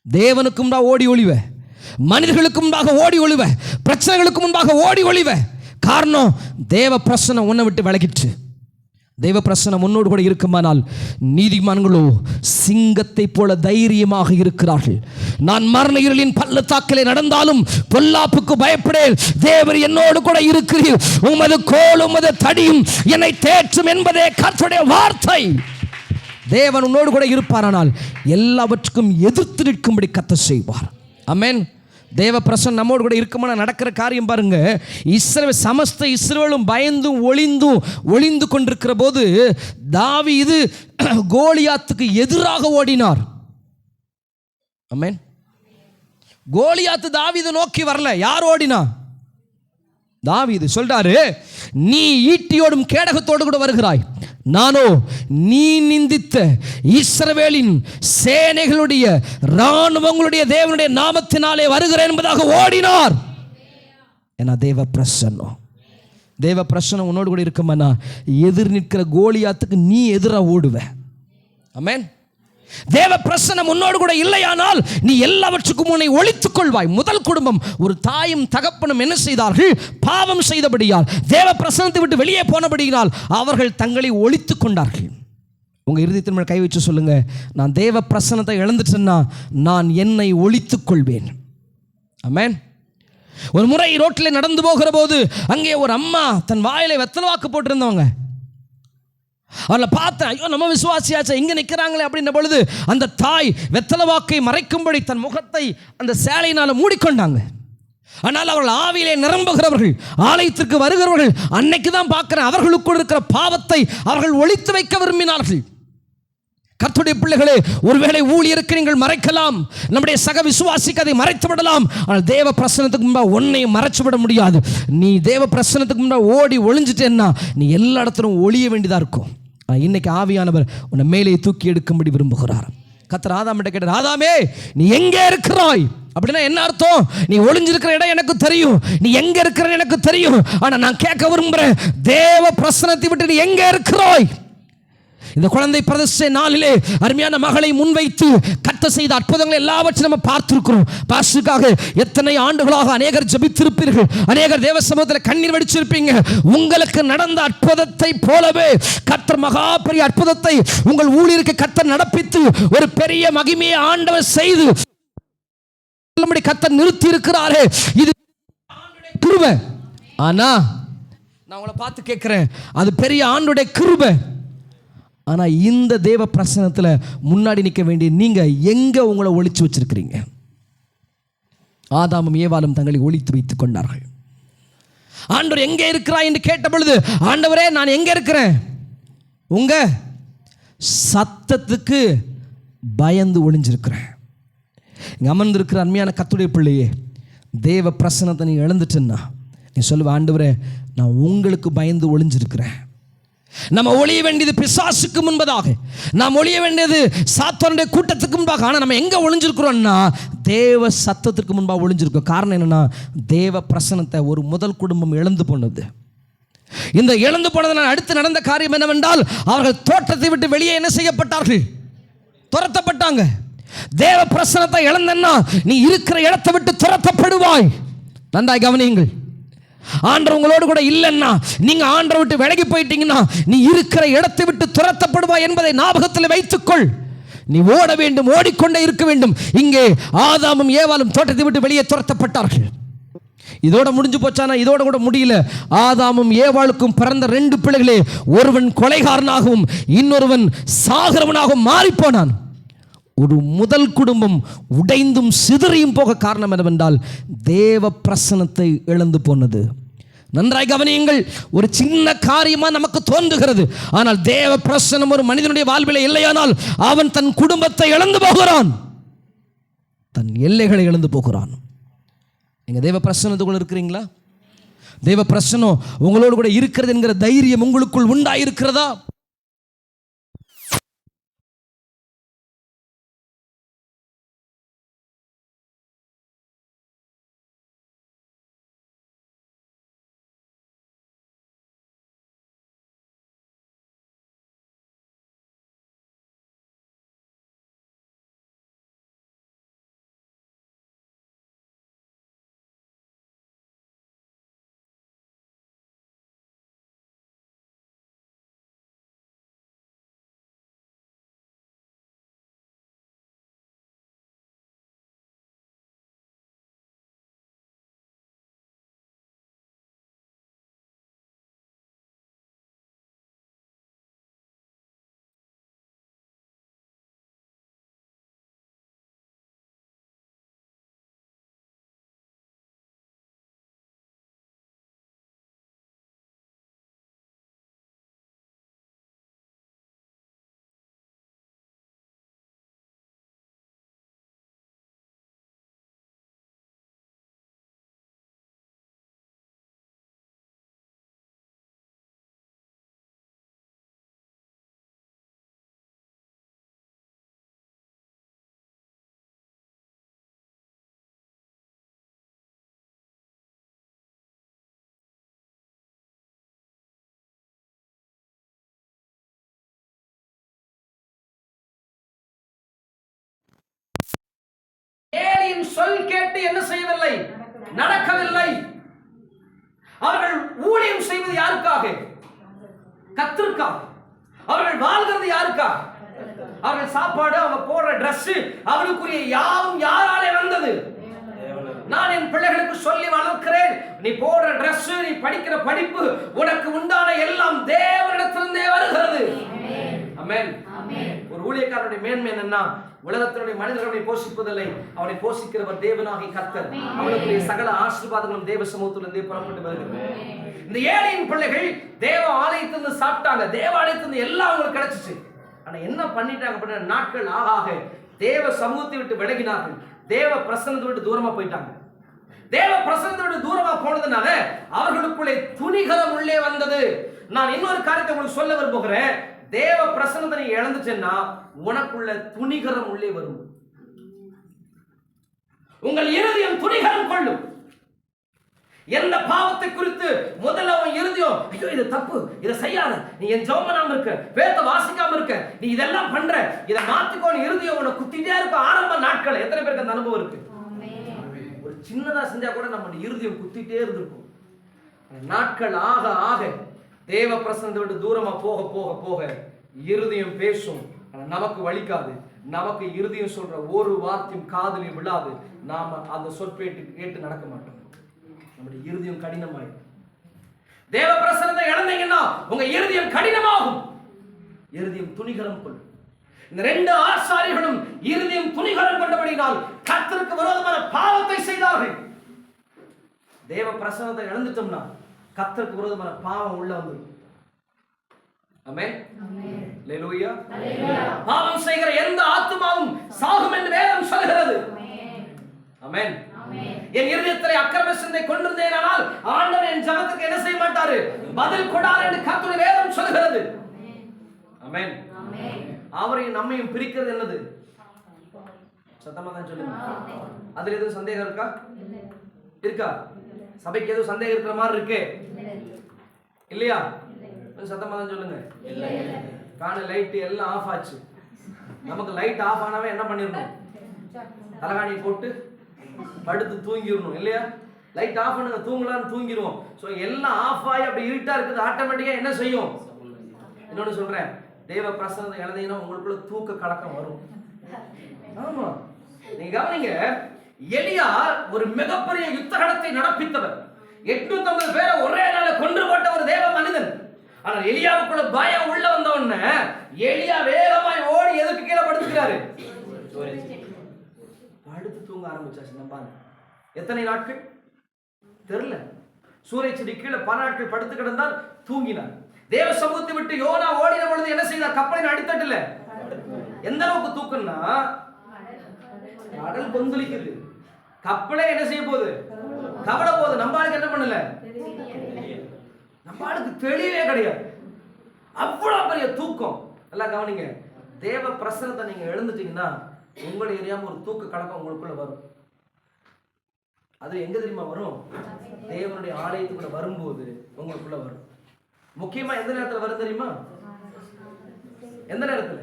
தேவனுக்கு முன்பாக ஓடி ஒளிவ, மனிதர்களுக்கு முன்பாக ஓடி ஒளிவ, பிரச்சனைகளுக்கு முன்பாக ஓடி ஒளிவ. காரணம், தேவ பிரசன்னம் உன்னை விட்டு விலகிற்று. தேவ பிரசன்னம் உன்னோடு கூட இருக்குமானால் நீதிமான்களோ சிங்கத்தை போல தைரியமாக இருக்கிறார்கள். நான் மரண இருளின் பள்ளத்தாக்கிலே நடந்தாலும் பொல்லாப்புக்கு பயப்படேன், தேவர் என்னோடு கூட இருக்கிறீர், உமது கோலும் உமது தடியும் என்னை தேற்றும் என்பதே கர்த்தருடைய வார்த்தை. தேவன் உன்னோடு கூட இருப்பாரானால் எல்லாவற்றுக்கும் எதிர்த்து நிற்கும்படி கர்த்தர் செய்வார். ஆமென். தேவ பிரசன்னம் நம்மோடு கூட இருக்குமான நடக்கிற காரியம் பாருங்க. சமஸ்த இஸ்ரவேலும் பயந்தும் ஒளிந்து கொண்டிருக்கிற போது தாவீது கோலியாத்துக்கு எதிராக ஓடினார். ஆமென். கோலியாத்து தாவீது நோக்கி வரல, யார் ஓடினா? தாவீது சொல்றாரு, நீ ஈட்டியோடும் கேடகத்தோடு கூட வருகிறாய், நானோ நீ நிந்தித்த இஸ்ரவேலின் சேனைகளுடைய இராணுவங்களுடைய தேவனுடைய நாமத்தினாலே வருகிறேன் என்பதாக ஓடினார். ஏன்னா தேவ பிரசன்னம் உன்னோடு கூட இருக்குமானா எதிர் நிற்கிற கோலியாத்துக்கு நீ எதிராக ஓடுவ. ஆமென். தேவ பிரசன்னம் உன்னோடு கூட இல்லையானால் நீ எல்லாவற்றுக்கும் உன்னை ஒளித்துக் கொள்வாய். முதல் குடும்பம், ஒரு தாயும் தகப்பனும் என்ன செய்தார்கள்? பாவம் செய்தபடியால், தேவ பிரசன்னத்தை விட்டு வெளியே போனபடியால் அவர்கள் தங்களை ஒளித்துக் கொண்டார்கள். உங்க இருதயத்தின் மேல் கை வச்சு சொல்லுங்க, நான் தேவ பிரசன்னத்தை இழந்துட்டேன்னா நான் என்னை ஒளித்துக் கொள்வேன். ஆமென். ஒரு முறை ரோட்டில் நடந்து போகிற போது அங்கே ஒரு அம்மா தன் வாயிலை வெத்தலை வாக்கு போட்டிருந்தவங்க. அவளை பார்த்தேன், ஐயோ நம்ம விசுவாசியாச்சா இங்கே நிற்கிறாங்களே அப்படின்ற பொழுது அந்த தாய் வெத்தலை வாக்கை மறைக்கும்படி தன் முகத்தை அந்த சேலையினால் மூடிக்கொண்டாங்க. ஆனால் அவர்கள் ஆவியிலே நிரம்புகிறவர்கள், ஆலயத்திற்கு வருகிறவர்கள். அன்னைக்கு தான் பார்க்கிறேன், அவர்களுக்குள் இருக்கிற பாவத்தை அவர்கள் ஒளித்து வைக்க விரும்பினார்கள். கர்த்தருடைய பிள்ளைகளே, ஒருவேளை ஊழியருக்கு நீங்கள் மறைக்கலாம், நம்முடைய சக விசுவாசிக்கு அதை மறைத்து விடலாம். ஆனால் தேவ பிரசன்னத்துக்கு முன்பாக ஒன்னையும் மறைச்சு விட முடியாது. நீ தேவ பிரசன்னத்துக்கு முன்பாக ஓடி ஒளிஞ்சிட்டேன்னா நீ எல்லா இடத்திலும் ஒளிய வேண்டியதாக இருக்கும். இன்னைக்கு ஆவியானவர் உன்னை மேலே தூக்கி எடுக்கும்படி விரும்புகிறார். கர்த்தர் ஆதாமிட்ட கேட்டார், ஆதாமே நீ எங்கே இருக்கிறாய்? அப்படின்னா என்ன அர்த்தம்? நீ ஒளிஞ்சிருக்கிற இடம் எனக்கு தெரியும், நீ எங்க இருக்கிற எனக்கு தெரியும். ஆனா நான் கேட்க விரும்புறேன், தேவ பிரசன்னத்தை விட்டு நீ எங்க இருக்கிறாய்? இந்த குழந்தை பிரதிஷ்டை நாளிலே அருமையான மகளை முன்வைத்து கர்த்தர் செய்த அற்புதங்களை எல்லாவற்றையும் நம்ம பார்த்திருக்கிறோம். பாஸ்டருக்காக எத்தனை ஆண்டுகளாக அநேகர் ஜெபித்திருப்பீர்கள், அநேகர் தேவ சமூகத்தில் கண்ணீர் வடிச்சிருப்பீங்க. உங்களுக்கு நடந்த அற்புதத்தை போலவே கர்த்தர் மகா பெரிய அற்புதத்தை உங்கள் ஊழியருக்கு கர்த்தர் நடப்பித்து ஒரு பெரிய மகிமையை ஆண்டவர் செய்து கர்த்தர் நிறுத்தி இருக்கிறாரே. இது கிருபை. ஆனா நான் உங்களை பார்த்து கேட்கிறேன், அது பெரிய ஆண்டுடைய கிருபை. ஆனா இந்த தேவ பிரசன்னத்தில் முன்னாடி நிற்க வேண்டிய நீங்க எங்க உங்களை ஒளிச்சு வச்சிருக்கிறீங்க? ஆதாமும் ஏவாளும் தங்களை ஒளித்து வைத்துக் கொண்டார்கள். ஆண்டவர் எங்கே இருக்கிறாய் என்று கேட்ட பொழுது, ஆண்டவரே நான் எங்க இருக்கிறேன்? உங்க சத்தத்துக்கு பயந்து ஒளிஞ்சிருக்கிறேன். இங்கே அமர்ந்திருக்கிற அருமையான கர்த்தருடைய பிள்ளையே, தேவ பிரசன்னத்தை நீ இழந்துட்டேன்னா நீ சொல்லுவ, ஆண்டவரே நான் உங்களுக்கு பயந்து ஒளிஞ்சிருக்கிறேன். நம்ம ஒளிய வேண்டியது பிசாசுக்கு முன்பதாக, நாம் ஒளிய வேண்டியது சாத்தானுடைய கூட்டத்துக்கு முன்பாக. ஆனால் நம்ம எங்கே ஒளிஞ்சிருக்கிறோம்னா தேவ சத்தத்திற்கு முன்பாக ஒளிஞ்சிருக்கோம். காரணம் என்னன்னா, தேவ பிரசன்னத்தை ஒரு முதல் குடும்பம் இழந்து போனது. இந்த இழந்து போனதனால் அடுத்து நடந்த காரியம் என்னவென்றால், அவர்கள் தோட்டத்தை விட்டு வெளியே என்ன செய்யப்பட்டார்கள்? துரத்தப்பட்டாங்க. தேவ பிரசன்னத்தை இழந்தன்னா நீ இருக்கிற இடத்தை விட்டு துரத்தப்படுவாய். நன்றாய் கவனியுங்கள். ஆண்டவர் உங்களோடு கூட இல்லைன்னா, நீங்க ஆண்டவரை விட்டு விலகி போயிட்டீங்கன்னா நீ இருக்கிற இடத்தை விட்டு துரத்தப்படுவாய் என்பதை ஞாபகத்தில் வைத்துக்கொள். நீ ஓட வேண்டும், ஓடிக்கொண்டே இருக்க வேண்டும். இங்கே ஆதாமும் ஏவாளும் தோட்டத்தை விட்டு வெளியே துரத்தப்பட்டார்கள். இதோட முடிஞ்சு போச்சானா? இதோட கூட முடியல. ஆதாமும் ஏவாளுக்கும் பிறந்த 2 பிள்ளைகளே, ஒருவன் கொலைகாரனாகவும் இன்னொருவன் சாகரவனாகவும் மாறி போனான். ஒரு முதல் குடும்பம் உடைந்தும் சிதறியும் போக காரணம் என்னவென்றால் தேவ பிரசன்னத்தை இழந்து போனது. நன்றாய் கவனியுங்கள். ஒரு சின்ன காரியமா நமக்கு தோன்றுகிறது, ஆனால் தேவ பிரசன்னம் ஒரு மனிதனுடைய வாழ்வில் இல்லையானால் அவன் தன் குடும்பத்தை இழந்து போகிறான், தன் எல்லைகளை இழந்து போகிறான். நீங்க தேவ பிரசன்னத்துக்குள்ள இருக்கிறீங்களா? தேவ பிரசன்னம் உங்களோடு கூட இருக்கிறது என்கிற தைரியம் உங்களுக்குள் உண்டாயிருக்கிறதா? ஏலியின் சொல் கேட்டு என்ன செய்யவில்லை? நடக்கவில்லை. அவர்கள் ஊழியம் செய்வது யாருக்காக? கர்த்தருக்காக. அவர்கள் வாழ்கிறது யாருக்காக? அவர்கள் சாப்பாடு, அவங்க போடுற டிரஸ், அவர்களுக்குரிய யாவும் யாராலே வந்தது? நான் என் பிள்ளைகளுக்கு சொல்லி வளர்க்கிறேன், நீ போடுற டிரஸ், நீ படிக்கிற படிப்பு, உனக்கு உண்டான எல்லாம் தேவனிடத்திலிருந்தே வருகிறது. ஆமென். ஒரு ஊழியக்காரனுடைய மேன்மை என்னன்னா, உலகத்தினுடைய மனிதர்களை போஷிப்பதில்லை, அவனை போஷிக்கிறவர் தேவனாகி கர்த்தர். அவனுடைய சகல ஆசீர்வாதங்களும் தேவ சமூகத்திலிருந்தே புறப்பட்டு வருகிறது. இந்த ஏழையின் பிள்ளைகள் தேவ ஆலயத்திலிருந்து சாப்பிட்டாங்க, தேவாலயத்திலிருந்து எல்லாம் அவங்களுக்கு கிடைச்சிச்சு. ஆனா என்ன பண்ணிட்டாங்க அப்படின்னா, நாட்கள் ஆக ஆக தேவ சமூகத்தை விட்டு விலகினார்கள், தேவ பிரசன்னத்தை விட்டு தூரமா போயிட்டாங்க. தேவ பிரசன்னத்தை விட்டு தூரமா போனதுனால அவர்களுக்குள்ளே துணிகரம் உள்ளே வந்தது. நான் இன்னொரு காரியத்தை உங்களுக்கு சொல்ல விரும்புகிறேன். தேவ பிரசன்னத்தை நீ இழந்துச்சேன்னா உனக்குள்ள துணிகரம் உள்ளே வரும். உங்கள் இருதயம் துணிகரம் கொள்ளும். எந்த பாவத்தை குறித்து முதல்ல உன் இருதயம், ஐயோ இது தப்பு, இதை செய்யாத, நீ என் ஜெபம் பண்ணாம இருக்க, வேத வாசிக்காம இருக்க, நீ இதெல்லாம் பண்ற, இதை மாத்திக்கோ, இருதயம் உன்னை குத்திட்டே இருக்கும். ஆரம்ப நாட்கள் எத்தனை பேருக்கு அந்த அனுபவம் இருக்கு? ஒரு சின்னதா செஞ்சா கூட நம்ம இருதயம் குத்திட்டே இருந்திருக்கும். நாட்கள் ஆக ஆக தேவ பிரசன்னத்தை விட்டு தூரமா போக போக போக இருதயம் பேசும், நமக்கு வலிக்காது. நமக்கு இருதயம் சொல்ற ஒரு வார்த்தையும் காதுலயும் விழாது. நாம அந்த சொற்பேட்டு கேட்டு நடக்க மாட்டோம். நம்முடைய இருதயம் கடினமாயிடும். தேவ பிரசன்னத்தை இழந்தீங்கன்னா உங்க இருதயம் கடினமாகும். இருதயம் துணிகரம் கொள்ளும். இந்த ரெண்டு ஆசாரியர்களும் இருதயம் துணிகரம் கொண்டபடினால் கர்த்தருக்கு விரோதமான பாவத்தை செய்தார்கள். தேவ பிரசன்னத்தை இழந்துட்டோம்னா கர்த்தருக்கு விரோதமான பாவம் உள்ள வந்துடும். ஆமென். அல்லேலூயா. பாவம் செய்கிற எந்த ஆத்துமாவும் சாகும் என்று வேதம் சொல்கிறது. ஆமென். என் இருதயத்திலே அக்கிரம சிந்தை கொண்டிருந்தேனால் ஆண்டவர் என் ஜெபத்துக்கு என்ன செய்ய மாட்டாரு? பதில் கொடார் என்று கர்த்தருடைய வேதம் சொல்கிறது. ஆமென். அவரையும் நம்மையும் பிரிக்கிறது என்னது? சத்தமா தான் சொல்லுங்க. அதுல எதுவும் சந்தேகம் இருக்கா? இருக்கா? சபைக்கு எதுவும் சந்தேகம் இருக்கிற மாதிரி இருக்கு இல்லையா? சத்தமா தான் சொல்லுங்க. காண லைட் எல்லாம் ஆஃப் ஆச்சு. நமக்கு லைட் ஆஃப் ஆனாவே என்ன பண்ணிடணும்? தலகாணி போட்டு படுத்து தூங்கிடணும் இல்லையா? லைட் ஆஃப் பண்ணுங்க, தூங்கலான்னு தூங்கிடுவோம். ஸோ எல்லாம் ஆஃப் ஆகி அப்படி இருட்டா இருக்குது, ஆட்டோமேட்டிக்கா என்ன செய்யும்? இன்னொன்னு சொல்றேன், தேவ பிரசன்னத்தை இழந்தீங்கன்னா உங்களுக்குள்ள தூக்க கலக்கம் வரும். ஆமா, நீங்க கவனிங்க, எலியா ஒரு மிகப்பெரிய யுத்த களத்தை நடப்பித்தவர். 850 பேரை ஒரே நாள கொன்று போட்ட ஒரு தேவ மனிதன். ஆனால் எலியாவுக்குள்ள பயம் உள்ள வந்த உடனே எலியா வேகமாய் ஓடி எதுக்கு கீழே படுத்துக்கிறாரு? படுத்து தூங்க ஆரம்பிச்சாச்சு. நம்ம எத்தனை நாட்கள் தெரியல. சூரிய செடி கீழே பல நாட்கள் படுத்து கிடந்தால் தூங்கினார். தேவ சமூகத்தை விட்டு யோனா ஓடின பொழுது என்ன செய்தார்? கப்பலின் அடித்தட்டுல எந்த அளவுக்கு தூக்கம்னா கடல் கொந்தளிக்குது, கப்பலே என்ன செய்ய போகுது? கவட போகுது. நம்ம ஆளுக்கு என்ன பண்ணல? நம்ம ஆளுக்கு தெளிவே கிடையாது. அவ்வளவு பெரிய தூக்கம். எல்லாம் கவனிங்க, தேவ பிரசன்னத்தை நீங்க எழுந்துட்டீங்கன்னா உங்களை எரியாம ஒரு தூக்க கலக்கம் உங்களுக்குள்ள வரும். அது எங்க தெரியுமா வரும்? தேவனுடைய ஆலயத்துக்குள்ள வரும்போது உங்களுக்குள்ள வரும். முக்கியமா எந்த நேரத்துல வரும் தெரியுமா? எந்த நேரத்துல?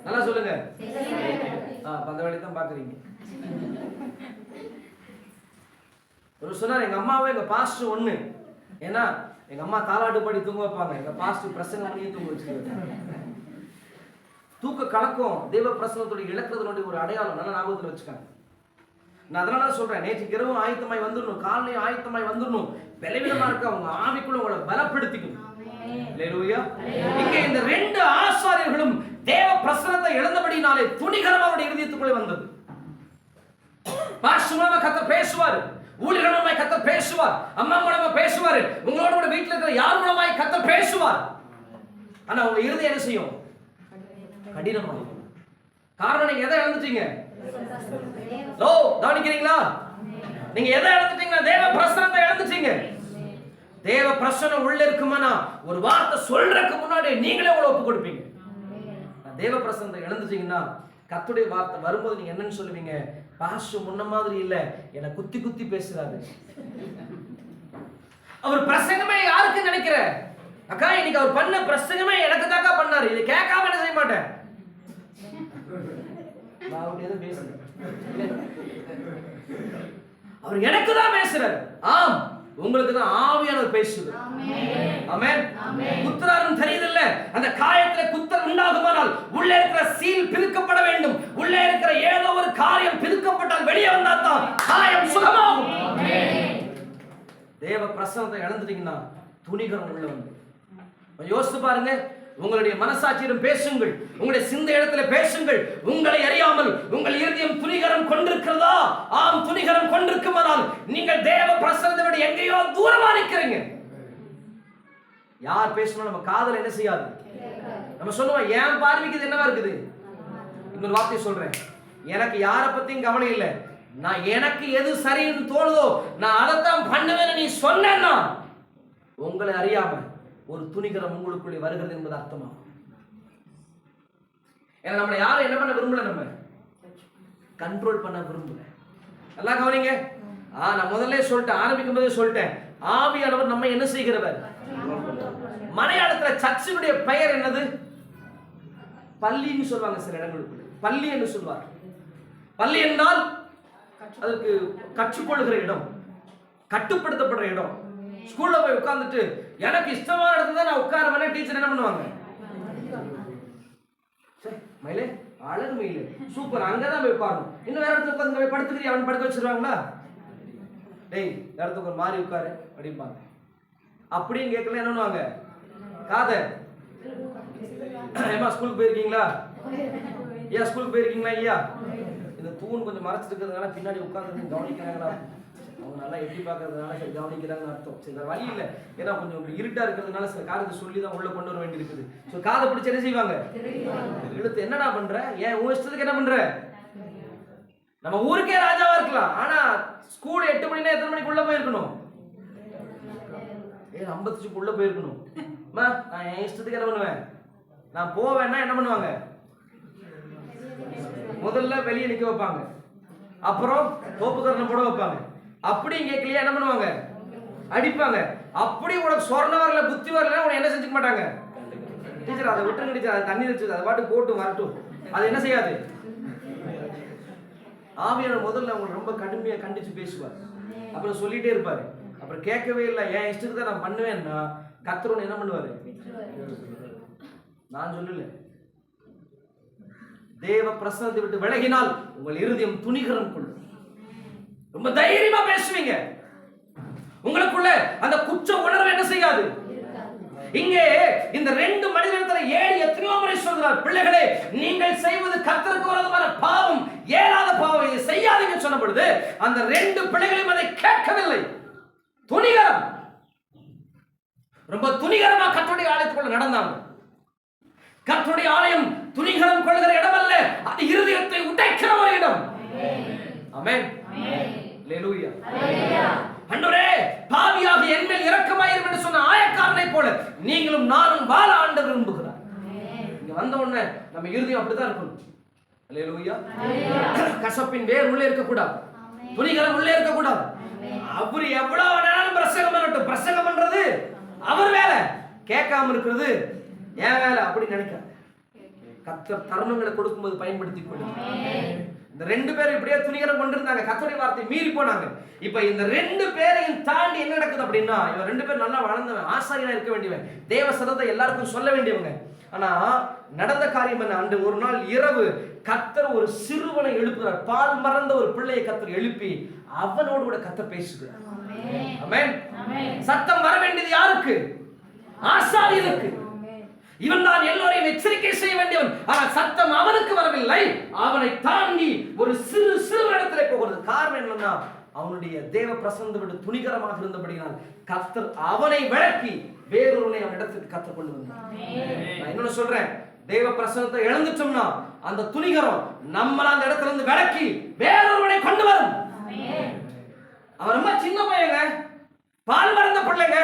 நல்லா சொல்லுங்க. அந்த வேலையை தான் பாக்குறீங்க. ஒரு சொன்னார், எங்க அம்மாவும் எங்க பாஸ்டர் ஒண்ணு. ஏன்னா எங்க அம்மா தாலாட்டு பாடி தூங்க வைப்பாங்க, எங்க பாஸ்டர் பிரசங்கம் பண்ணி தூங்க வச்சுருவாங்க. தூக்க கலக்கம் தேவ பிரசன்னத்தோட இழக்கிறதுனுடைய ஒரு அடையாளம். நல்லா ஞாபகத்தில் வச்சுக்காங்க. நான் அதனால சொல்றேன், நேற்று இரவும் ஆயத்தமாய் வந்துடணும், காலையும் ஆயத்தமாய் வந்துடணும். பலவீனமா இருக்க அவங்க ஆவிக்குள்ள உங்களை பலப்படுத்திக்கணும். அல்லேலூயா. இங்கே இந்த ரெண்டு ஆசாரியர்களும் தேவ பிரசன்னத்தை இழந்தபடினாலே துணிகரமா அவருடைய இருதயத்துக்குள்ளே வந்தது. பாஸ்டர் மூலமா கர்த்தர் பேசுவார், ஊழியர்கள் மூலமாய் கர்த்தர் பேசுவார், அம்மா மூலமா பேசுவார், உங்களோட கூட வீட்டில் இருக்கிற யார் மூலமாய் கர்த்தர் பேசுவார். ஆனா உங்க இருதயம் என்ன செய்யும்? கடினமா. காரணம், நீங்க எதை இழந்துட்டீங்க? கவனிக்கிறீங்களா? நீங்க எதை இழந்துட்டீங்க? தேவ பிரசன்னத்தை இழந்துட்டீங்க. தேவ பிரசன்னம் உள்ள இருக்குமானா ஒரு வார்த்தை சொல்றதுக்கு முன்னாடி நீங்களே உங்களை ஒப்பு கொடுப்பீங்க. தேவ பிரசன்னத்தை இழந்துட்டீங்கன்னா கர்த்தருடைய வார்த்தை வரும்போது நீங்க என்னன்னு சொல்லுவீங்க? பாஸ்டர் முன்ன மாதிரி இல்ல, என்ன குத்தி குத்தி பேசுறாரு. அவர் பிரசங்கமே யாருக்கு நினைக்கிற அக்கா? இன்னைக்கு அவர் பண்ண பிரசங்கமே எனக்கு தாக்கா பண்ணாரு, இதை கேட்காம என்ன செய்ய மாட்டேன். அவர் எனக்கு தான் பேசுறாரு. ஆம், உங்களுக்கு தான் ஆவியானவர் பேசுது. ஆமென். குத்துறாருன்னு தெரியுதில்ல, அந்த காயத்துல குத்தல் உண்டாகுமானால் உள்ளே இருக்கிற சீல் பிரிக்கப்பட வேண்டும். உள்ளே இருக்கிற ஏதோ ஒரு காரியம் பிரிக்கப்பட்டால் வெளியே வந்தா தான் காயம் சுகமாகும். தேவ பிரசன்னத்தை இழந்துட்டீங்கன்னா துணிகரம் உள்ள வந்து யோசித்து பாருங்க. உங்களுடைய மனசாட்சியிடம் பேசுங்கள், உங்களுடைய சிந்த இடத்துல பேசுங்கள். உங்களை அறியாமல் உங்கள் இருதயம் துணிகரம் கொண்டிருக்கிறதா? ஆம், துணிகரம் கொண்டிருக்குமானால் நீங்கள் தேவ பிரசன்னத்தை விட எங்கேயோ தூரமா நிற்கிறீங்க. யார் பேசணும் நம்ம காதல என்ன செய்யாது? நம்ம சொல்லுவோம், என் பார்வைக்கு இது என்னவா இருக்குது. இன்னொரு வார்த்தை சொல்றேன், எனக்கு யாரை பத்தியும் கவலை இல்லை, நான் எனக்கு எது சரின்னு தோணுதோ நான் அதைத்தான் பண்ணுவேன்னு நீ சொன்னா உங்களை அறியாம ஒரு துணிகரம் உங்களுக்குள்ளே வருகிறது என்பது அர்த்தமா. ஏன்னா நம்மளை யாரும் என்ன பண்ண விரும்பல, நம்ம கண்ட்ரோல் பண்ண விரும்பல. நல்லா கவனிங்க. நான் முதல்ல சொல்லிட்டேன், ஆரம்பிக்கும் போதே சொல்லிட்டேன், ஆவியானவர் நம்ம என்ன செய்கிறவர். மலையாளத்துல சர்ச்சினுடைய பெயர் என்னது? பள்ளின்னு சொல்லுவாங்க. சில இடங்களுக்குள்ள பள்ளி என்று சொல்வார். பள்ளி என்றால் அதுக்கு கற்றுக்கொள்கிற இடம், கட்டுப்படுத்தப்படுற இடம். ஸ்கூல்ல போய் உட்கார்ந்துட்டு எனக்கு இஷ்டமான இடத்துல தான் நான் உட்காருவேன். டீச்சர் என்ன பண்ணுவாங்க, மயிலே அழகு மயிலே சூப்பர், அங்கதான் போய் உட்காரணும். இன்னும் வேற இடத்துல உட்காந்து போய் படுத்துக்கிறீ, அவன் படுக்க வச்சிருவாங்களா? டேய் இடத்துக்கு ஒரு மாதிரி உட்காரு அப்படிம்பாங்க. அப்படியும் கேட்கல என்ன பண்ணுவாங்க, காதை ஏமா ஸ்கூலுக்கு போயிருக்கீங்களா, ஐயா ஸ்கூலுக்கு போயிருக்கீங்களா, ஐயா இந்த தூண் கொஞ்சம் மறைச்சிட்டு இருக்கிறதுனால பின்னாடி உட்காந்து கவனிக்கிறாங்களா, அவங்க நல்லா எட்டி பார்க்கறதுனால சரி கவனிக்கிறாங்கன்னு அர்த்தம். சரி வழி இல்லை, ஏன்னா கொஞ்சம் இருட்டா இருக்கிறதுனால சில காரியத்தை சொல்லி தான் உள்ள கொண்டு வர வேண்டி இருக்குது. ஸோ காதை பிடிச்சி என்ன செய்வாங்க, இழுத்து என்னடா பண்ற, ஏன் உன் இஷ்டத்துக்கு என்ன பண்ற. நம்ம ஊருக்கே ராஜாவா இருக்கலாம், ஆனா ஸ்கூல் 8 மணினா எத்தனை மணிக்கு உள்ள போயிருக்கணும், 7:55 உள்ள போயிருக்கணும். நான் என் இஷ்டத்துக்கு என்ன பண்ணுவேன், நான் போவேன்னா என்ன பண்ணுவாங்க, முதல்ல வெளியே நிக்க வைப்பாங்க, அப்புறம் தோப்புக்கரணம் போட வைப்பாங்க. அப்படியும் கேட்கலையா என்ன பண்ணுவாங்க, அடிப்பாங்க. அப்படி உனக்கு சொர்ண வரல புத்தி வரல உனக்கு என்ன செஞ்சுக்க மாட்டாங்க, டீச்சர் அதை விட்டுருங்க டீச்சர், அதை தண்ணி வச்சு அதை பாட்டு போட்டு வரட்டும், அது என்ன செய்யாது. ஆவியானவர் முதல்ல அவங்க ரொம்ப கடுமையா கண்டிச்சு பேசுவார், அப்புறம் சொல்லிட்டே இருப்பாரு. அப்புறம் கேட்கவே இல்லை, என் இஷ்டத்துக்கு தான் நான் பண்ணுவேன்னா கர்த்தர் என்ன பண்ணுவாரு. நான் சொல்லல, தேவ பிரசன்னத்தை விட்டு விலகினால் உங்கள் இருதயம் துணிகரம் கொள்ளும். ரொம்ப தைரியமா பேசுவீங்க, உங்களுக்குள்ள அந்த குற்ற உணர்வு என்ன செய்யாது. இங்கே இந்த 2 மனிதர்களை 7 எத்தனையோ முறை சொல்கிறார், பிள்ளைகளே நீங்கள் செய்வது கர்த்தருக்கு விரோதமான பாவம், ஏலாத பாவம், இதை செய்யாதீங்கன்னு சொன்ன பொழுது அந்த 2 பிள்ளைகளையும் அதை கேட்கவில்லை. துணிகரம், ரொம்ப துணிகரமா கர்த்தருடைய ஆலயத்துக்குள்ள நடந்தாங்க. கர்த்தருடைய ஆலயம் துணிகரம் கொள்கிற இடம் அல்ல, அது இருதயத்தை உடைக்கிற ஒரு இடம். ஆமென், அல்லேலூயா. ஆண்டவரே பாவியாக என் மேல் இரக்கமாயிரும் என்று சொன்ன ஆயக்காரனை போல நீங்களும் நானும் வாழ ஆண்டவர் விரும்புகிறார். இங்க வந்த உடனே நம்ம இருதயம் அப்படிதான் இருக்கணும். அல்லேலூயா. கசப்பின் வேர் உள்ளே இருக்க கூடாது, துணிகரம் உள்ளே இருக்க கூடாது. அவரு எவ்வளவு நேரம் பிரசங்கம் பண்ணட்டும், பிரசங்கம் பண்றது அவர் வேலை, கேட்காம இருக்கிறது என் வேலை அப்படி நினைக்காது. கர்த்தர் தருணங்களை கொடுக்கும்போது பயன்படுத்திக் கொள்ளுங்க. இந்த 2 பேரும் இப்படியே துணிகரம் கொண்டிருந்தாங்க, கர்த்தருடைய வார்த்தை மீறி போனாங்க. இப்ப இந்த 2 பேரையும் தாண்டி என்ன நடக்குது அப்படின்னா, இவன் 2 பேரும் நல்லா வளர்ந்தவன், ஆசாரியனா இருக்க வேண்டியவன், தேவ சத்தத்தை எல்லாருக்கும் சொல்ல வேண்டியவங்க. ஆனா நடந்த காரியம் என்ன, அன்று ஒரு நாள் இரவு கர்த்தர் ஒரு சிறுவனை எழுப்புகிறார். பால் மறந்த ஒரு பிள்ளையை கர்த்தர் எழுப்பி அவனோடு கூட கர்த்தர் பேசுகிறார். ஆமென். சத்தம் வர வேண்டியது யாருக்கு, ஆசாரியனுக்கு. இவன் தான் எல்லோரையும் எச்சரிக்கை செய்ய வேண்டியவன், ஆனால் சத்தம் அவனுக்கு வரவில்லை. அவனை தாண்டி ஒரு சிறு இடத்திலே போகிறது. காரணம் என்னன்னா, அவனுடைய தேவ பிரசன்னத்தை விட்டு துணிகரமாக இருந்தபடியால் கர்த்தர் அவனை விளக்கி வேறொருவனை அவன் இடத்துக்கு கர்த்தர் கொண்டு வந்தார். நான் இன்னொன்னு சொல்றேன், தேவ பிரசன்னத்தை இழந்துட்டோம்னா அந்த துணிகரம் நம்மள அந்த இடத்துல இருந்து விளக்கி வேறொருவனை கொண்டு வரும். அவன் ரொம்ப சின்ன பையங்க, பால் மறந்த பிள்ளைங்க,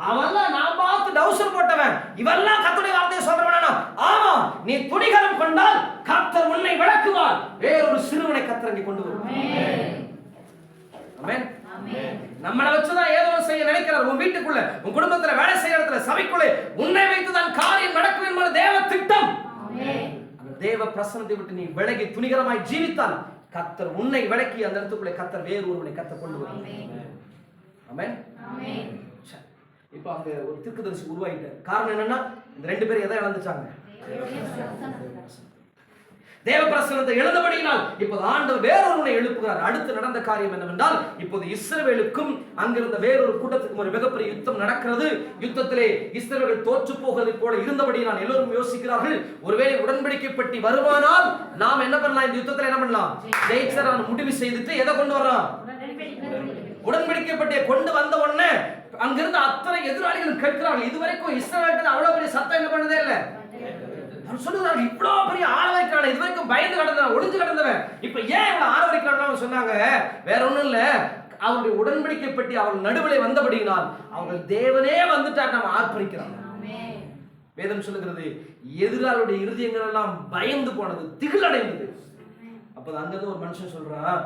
அவெல்லாம் நான் பார்த்து டவுசர் போட்டவன், இவெல்லாம் கர்த்தருடைய வார்த்தையை சொல்றவனா? ஆமா, நீ துணிகரம் கொண்டால் கர்த்தர் உன்னை விளக்குவார், வேறொரு சிறுவனை கர்த்தர் இங்கே கொண்டு வருவார். ஆமென். நம்மளை வச்சுதான் ஏதோ செய்ய நினைக்கிறார். உன் வீட்டுக்குள்ள, உன் குடும்பத்துல, வேலை செய்யற இடத்துல, சபைக்குள்ளே உன்னை வைத்துதான் காரியம் நடக்கும் என்பது தேவ திட்டம். அந்த தேவ பிரசன்னத்தை விட்டு நீ விலகி துணிகரமாய் ஜீவித்தால் கர்த்தர் உன்னை விலக்கி அந்த இடத்துக்குள்ளே கர்த்தர் வேறு ஒருவனை கர்த்தர் கொண்டு வருவார். ஆமென். இப்போ அங்க ஒரு தீர்க்கதரிசி உருவாயிட்டார். காரணம் என்னன்னா, இந்த 2 பேரும் எதை இழந்துட்டாங்க, தேவ பிரசன்னத்தை இழந்தபடியினால் இப்போது ஆண்டவர் வேறொருவனை எழுப்புகிறார். அடுத்து நடந்த காரியம் என்னவென்றால், இப்போது இஸ்ரவேலுக்கும் அங்கிருந்த வேறொரு கூட்டத்துக்கும் ஒரு மிகப்பெரிய யுத்தம் நடக்கிறது. யுத்தத்திலே இஸ்ரவேல் தோற்று போவதை போல இருந்தபடியினால் எல்லோரும் யோசிக்கிறார்கள், ஒருவேளை உடன்படிக்கை பெட்டி வருமானால் நாம் என்ன பண்ணலாம், இந்த யுத்தத்தில் என்ன பண்ணலாம், ஜெயிச்சர் முடிவு செய்துட்டு எதை கொண்டு வர்றோம், உடன்படிக்கை பெட்டியை கொண்டு வந்த உடனே அங்கிருந்து அத்தனை எதிராளிகள் கேட்கிறார்கள். இதுவரைக்கும் இஸ்ரவேல் அவ்வளவு பெரிய சத்தம் என்ன பண்ணதே இல்லை, சொல்லுறாங்க, இவ்வளவு பெரிய ஆளவைக்கான இது வரைக்கும் பயந்து கடந்தவன், ஒளிஞ்சு கடந்தவன், இப்ப ஏன் இவ்வளவு ஆளவைக்கான சொன்னாங்க? வேற ஒண்ணும் இல்ல, அவருடைய உடன்படிக்கை பெட்டி அவர்கள் நடுவிலே வந்தபடியினால் அவர்கள் தேவனே வந்துட்டார் நம்ம ஆர்ப்பரிக்கிறாங்க. வேதம் சொல்லுகிறது, எதிராளுடைய இருதயங்கள் எல்லாம் பயந்து போனது, திகில் அடைந்தது. அப்ப அங்கிருந்து ஒரு மனுஷன் சொல்றான்,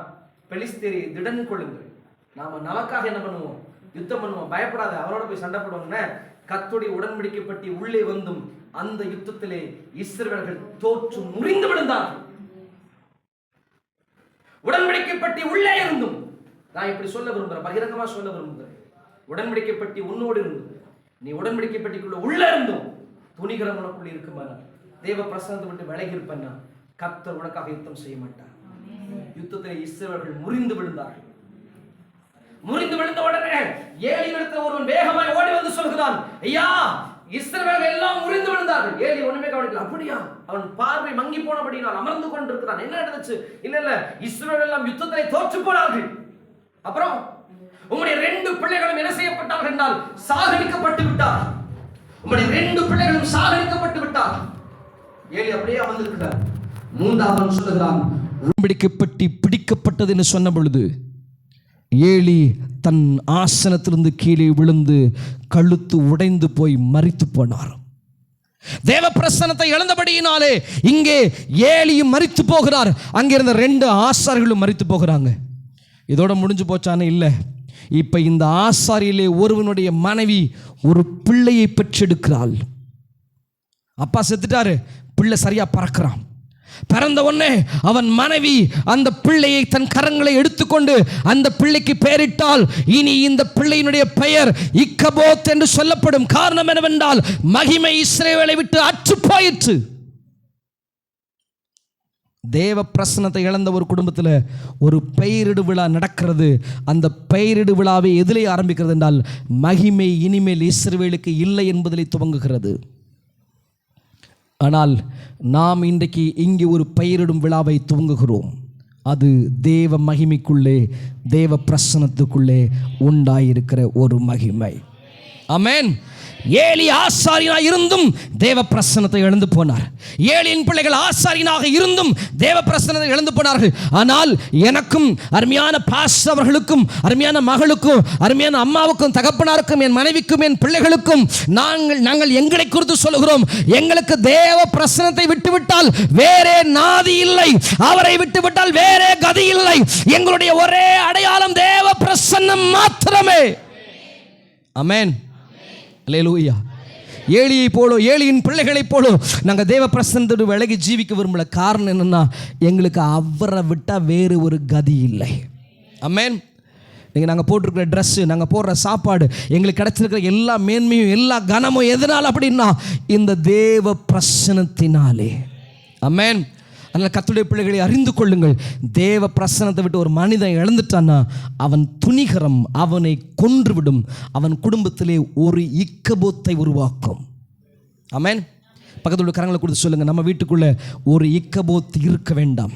பெலிஸ்தேரி திடன் கொள்ளுங்கள், நாம நமக்காக என்ன பண்ணுவோம், யுத்தம் பண்ணுவோம், பயப்படாத, அவரோட போய் சண்டை போடுவோம்னு கர்த்தருடைய உடன்படிக்கை பெட்டி உள்ளே வந்தும் அந்த யுத்தத்திலே இஸ்ரவேலர்கள் தோற்று முறிந்து விழுந்தார்கள். உடன்படிக்கை பெட்டி உள்ளே இருந்தும், நான் இப்படி சொல்ல விரும்புகிறேன், பகிரங்கமா சொல்ல விரும்புகிறேன், உடன்படிக்கை பெட்டி உன்னோடு இருந்தும், நீ உடன்படிக்கை பெட்டிக்குள்ள உள்ள இருந்தும் துணிகரம் உனக்குள்ள இருக்குமானா, தேவ பிரசன்னத்தை விட்டு விலகி இருப்பேன்னா கர்த்தர் உனக்காக யுத்தம் செய்ய மாட்டார். யுத்தத்திலே இஸ்ரவேலர்கள் முறிந்து விழுந்தார்கள். முறிந்து விழுந்த உடனே ஏலியிடத்தில் ஒருவன் வேகமாய் ஓடி வந்து சொல்கிறான், ஐயா, இஸ்ரவேலர்கள் எல்லாம் முறிந்து விழுந்தார்கள். ஏலி ஒண்ணுமே கவனிக்கல. அப்படியா? அவன் பார்வை மங்கி போனபடியால் அமர்ந்து கொண்டிருக்கிறான். என்ன நடந்துச்சு? இல்ல இஸ்ரவேலர்கள் எல்லாம் யுத்தத்திலே தோற்று போனார்கள். அப்புறம் உங்களுடைய 2 பிள்ளைகளும் என்ன செய்யப்பட்டார்கள் என்றால் சாகடிக்கப்பட்டு விட்டார். உங்களுடைய 2 பிள்ளைகளும் சாகடிக்கப்பட்டு விட்டார். ஏலி அப்படியே அமர்ந்திருக்கிறார். 3வது சொல்லுகிறான், உடன்படிக்கைப்பட்டி பிடிக்கப்பட்டது என்று சொன்ன பொழுது ஏலி தன் ஆசனத்திலிருந்து கீழே விழுந்து கழுத்து உடைந்து போய் மரித்து போனார். தேவ பிரசன்னத்தை இழந்தபடியினாலே இங்கே ஏலியும் மரித்து போகிறார். அங்கிருந்த 2 ஆசாரிகளும் மரித்து போகிறாங்க. இதோட முடிஞ்சு போச்சானே? இல்லை. இப்ப இந்த ஆசாரியிலே ஒருவனுடைய மனைவி ஒரு பிள்ளையை பெற்றெடுக்கிறாள். அப்பா செத்துட்டாரு, பிள்ளை சரியா பறக்கிறான். பிறந்த உடனே அவன் மனைவி அந்த பிள்ளையை தன் கரங்களை எடுத்துக்கொண்டு அந்த பிள்ளைக்கு பெயரிட்டால், இனி இந்த பிள்ளையினுடைய பெயர் இக்கபோத் என்று சொல்லப்படும். காரணம் என்னவென்றால் மகிமை இஸ்ரவேலை விட்டு அற்று போயிற்று. தேவ பிரசன்னத்தை இழந்த ஒரு குடும்பத்தில் ஒரு பெயரிடு விழா நடக்கிறது. அந்த பெயரிடு விழாவை எதிலே ஆரம்பிக்கிறது என்றால் மகிமை இனிமேல் இஸ்ரவேலுக்கு இல்லை என்பதிலே துவங்குகிறது. ஆனால் நாம் இன்றைக்கு இங்கே ஒரு பெயரிடும் விழாவை துவங்குகிறோம். அது தேவ மகிமைக்குள்ளே, தேவ பிரசன்னத்துக்குள்ளே உண்டாயிருக்கிற ஒரு மகிமை. ஆமென். ஏலி ஆசாரியனாக இருந்தும் தேவ பிரசன்னத்தை இழந்து போனார். ஏலியின் பிள்ளைகள் ஆசாரியனாக இருந்தும் தேவ பிரசன்னத்தை இழந்து போனார்கள். ஆனால் எனக்கும் அருமையான பாஸ்டர் அவர்களுக்கும், அருமையான மகளுக்கும், அருமையான அம்மாவுக்கும், தகப்பனாருக்கும், என் மனைவிக்கும், என் பிள்ளைகளுக்கும் நாங்கள் எங்களை குறித்து சொல்லுகிறோம், எங்களுக்கு தேவ பிரசன்னத்தை விட்டுவிட்டால் வேறே நாதி இல்லை, அவரை விட்டுவிட்டால் வேறே கதி இல்லை. எங்களுடைய ஒரே அடையாளம் தேவ பிரசன்னம் மாத்திரமே. ஆமென். அல்லேலூயா. ஏலியை போலோ, ஏலியின் பிள்ளைகளைப் போலோ நாங்கள் தேவ பிரசன்னத்தோடு விலகி ஜீவிக்க விரும்பல. காரணம் என்னன்னா, எங்களுக்கு அவரை விட்டால் வேறு ஒரு கதி இல்லை. ஆமென். நீங்கள் நாங்கள் போட்டிருக்கிற ட்ரெஸ்ஸு, நாங்கள் போடுற சாப்பாடு, எங்களுக்கு கிடைச்சிருக்கிற எல்லா மேன்மையும் எல்லா கனமும் எதனால் அப்படின்னா இந்த தேவ பிரசன்னத்தினாலே. ஆமென். அதனால் கர்த்தருடைய பிள்ளைகளை அறிந்து கொள்ளுங்கள், தேவ பிரசன்னத்தை விட்டு ஒரு மனிதன் இழந்துட்டான்னா அவன் துணிகரம் அவனை கொன்றுவிடும். அவன் குடும்பத்திலே ஒரு இக்கபோத்தை உருவாக்கும். ஆமென். பக்கத்துல கரங்களை கொடுத்து சொல்லுங்க, நம்ம வீட்டுக்குள்ள ஒரு இக்கபோத் இருக்க வேண்டாம்.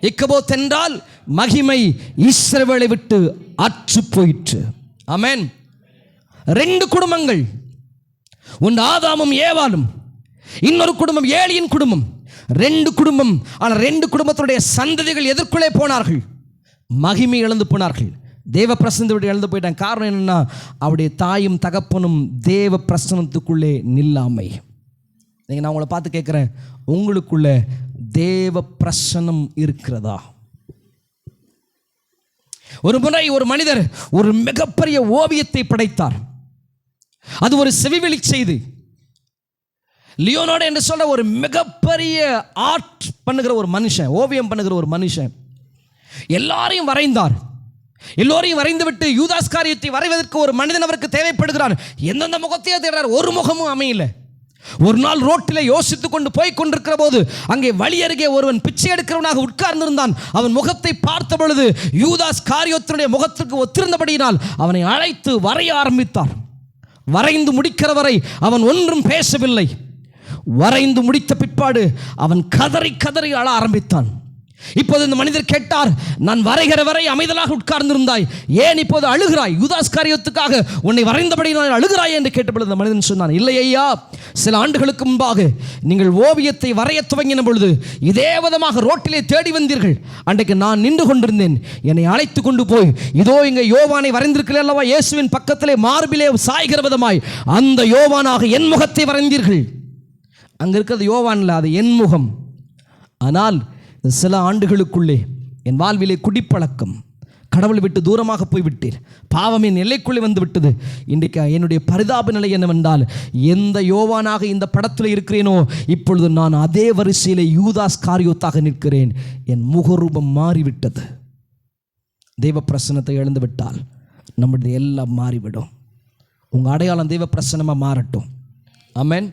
இக்கபோத் என்றால் மகிமை இஸ்ரவேலை விட்டு அற்று போயிற்று. ஆமென். 2 குடும்பங்கள், ஒன்று ஆதாமும் ஏவாளும், இன்னொரு குடும்பம் ஏலியின் குடும்பம். 2 குடும்பம். ஆனால் 2 குடும்பத்துடைய சந்ததிகள் எதற்குள்ளே போனார்கள்? மகிமை இழந்து போனார்கள். தேவ பிரசன்னத்தை விட்டு இழந்து போயிட்டாங்க. காரணம் என்னன்னா, அவருடைய தாயும் தகப்பனும் தேவ பிரசன்னத்துக்குள்ளே நில்லாமை. நான் உங்களை பார்த்து கேட்குறேன், உங்களுக்குள்ள தேவ பிரசன்னம் இருக்கிறதா? ஒரு முறை ஒரு மனிதர் ஒரு மிகப்பெரிய ஓவியத்தை படைத்தார். அது ஒரு செவிவெளி செய்தி. லியோனார்டோ என்று சொல்ற ஒரு மிகப்பெரிய ஆர்ட் பண்ணுகிற ஒரு மனுஷன், ஓவியம் பண்ணுகிற ஒரு மனுஷன் எல்லாரையும் வரைந்தார். எல்லோரையும் வரைந்து விட்டு யூதாஸ் காரியத்தை வரைவதற்கு ஒரு மனிதன் அவருக்கு தேவைப்படுகிறார். எந்தெந்த முகத்தையோ தேடுறார், ஒரு முகமும் அமையல. ஒரு நாள் ரோட்டில் யோசித்துக் கொண்டு போய் கொண்டிருக்கிற போது அங்கே வழி அருகே ஒருவன் பிச்சை எடுக்கிறவனாக உட்கார்ந்திருந்தான். அவன் முகத்தை பார்த்த பொழுது யூதாஸ் காரியத்தினுடைய முகத்திற்கு ஒத்திருந்தபடியினால் அவனை அழைத்து வரைய ஆரம்பித்தார். வரைந்து முடிக்கிற வரை அவன் ஒன்றும் பேசவில்லை. வரைந்து முடித்த பிற்பாடு அவன் கதறி கதறி அழ ஆரம்பித்தான். இப்போது இந்த மனிதர் கேட்டார், நான் வரைகிற வரை அமைதலாக உட்கார்ந்திருந்தாய், ஏன் இப்போது அழுகிறாய்? யூதாஸ் காரியத்துக்காக உன்னை வரைந்தபடி நான் அழுகிறாய் என்று கேட்டபொழுது அந்த மனிதன் சொன்னான், இல்லை ஐயா, சில ஆண்டுகளுக்கு முன்பாக நீங்கள் ஓவியத்தை வரைய துவங்கின பொழுது இதே விதமாக ரோட்டிலே தேடி வந்தீர்கள். அன்றைக்கு நான் நின்று கொண்டிருந்தேன், என்னை அழைத்து கொண்டு போய் இதோ இங்கே யோவானை வரைந்திருக்கிறேன் அல்லவா, இயேசுவின் பக்கத்திலே மார்பிலே சாய்கிற விதமாய் அந்த யோவானாக என் முகத்தை வரைந்தீர்கள். அங்கே இருக்கிறது யோவான்ல, அது என் முகம். ஆனால் சில ஆண்டுகளுக்குள்ளே என் வாழ்விலே குடிப்பழக்கம், கடவுளை விட்டு தூரமாக போய்விட்டீர், பாவம் என் எல்லைக்குள்ளே வந்து விட்டது. இன்றைக்கு என்னுடைய பரிதாப நிலை என்னவென்றால், எந்த யோவானாக இந்த படத்தில் இருக்கிறேனோ இப்பொழுது நான் அதே வரிசையிலே யூதாஸ் காரியோத்தாக நிற்கிறேன். என் முகரூபம் மாறிவிட்டது. தெய்வ பிரசன்னத்தை இழந்து விட்டால் நம்முடைய எல்லாம் மாறிவிடும். உங்கள் அடையாளம் தெய்வ பிரசன்னமாக மாறட்டும். ஆமென்.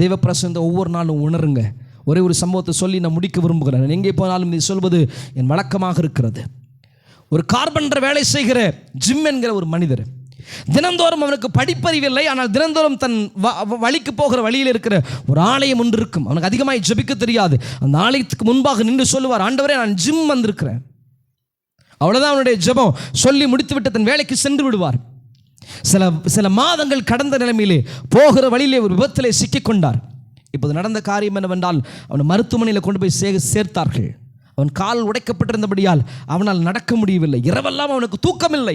தெய்வ பிரசன்னத்தை ஒவ்வொரு நாளும் உணருங்க. ஒரே ஒரு சம்பவத்தை சொல்லி நான் முடிக்க விரும்புகிறேன். நான் எங்கே போனாலும் இது சொல்வது என் வழக்கமாக இருக்கிறது. ஒரு கார்பெண்டர் வேலை செய்கிற ஜிம் என்கிற ஒரு மனிதர், தினந்தோறும் அவனுக்கு படிப்பறிவில்லை, ஆனால் தினந்தோறும் தன் வழிக்கு போகிற வழியில் இருக்கிற ஒரு ஆலயம் ஒன்று இருக்கும். அவனுக்கு அதிகமாக ஜெபிக்க தெரியாது. அந்த ஆலயத்துக்கு முன்பாக நின்று சொல்லுவார், ஆண்டவரே நான் ஜிம் வந்திருக்கிறேன். அவ்வளோதான் அவனுடைய ஜெபம். சொல்லி முடித்துவிட்டு தன் வேலைக்கு சென்று விடுவார். சில மாதங்கள் கடந்த நிலைமையிலே போகிற வழியிலே ஒரு விபத்திலே சிக்கிக்கொண்டார். இப்போது நடந்த காரியம் என்னவென்றால், அவனை மருத்துவமனையில் கொண்டு போய் சேர்த்தார்கள். அவன் கால் உடைக்கப்பட்டிருந்தபடியால் அவனால் நடக்க முடியவில்லை. இரவெல்லாம் அவனுக்கு தூக்கமில்லை.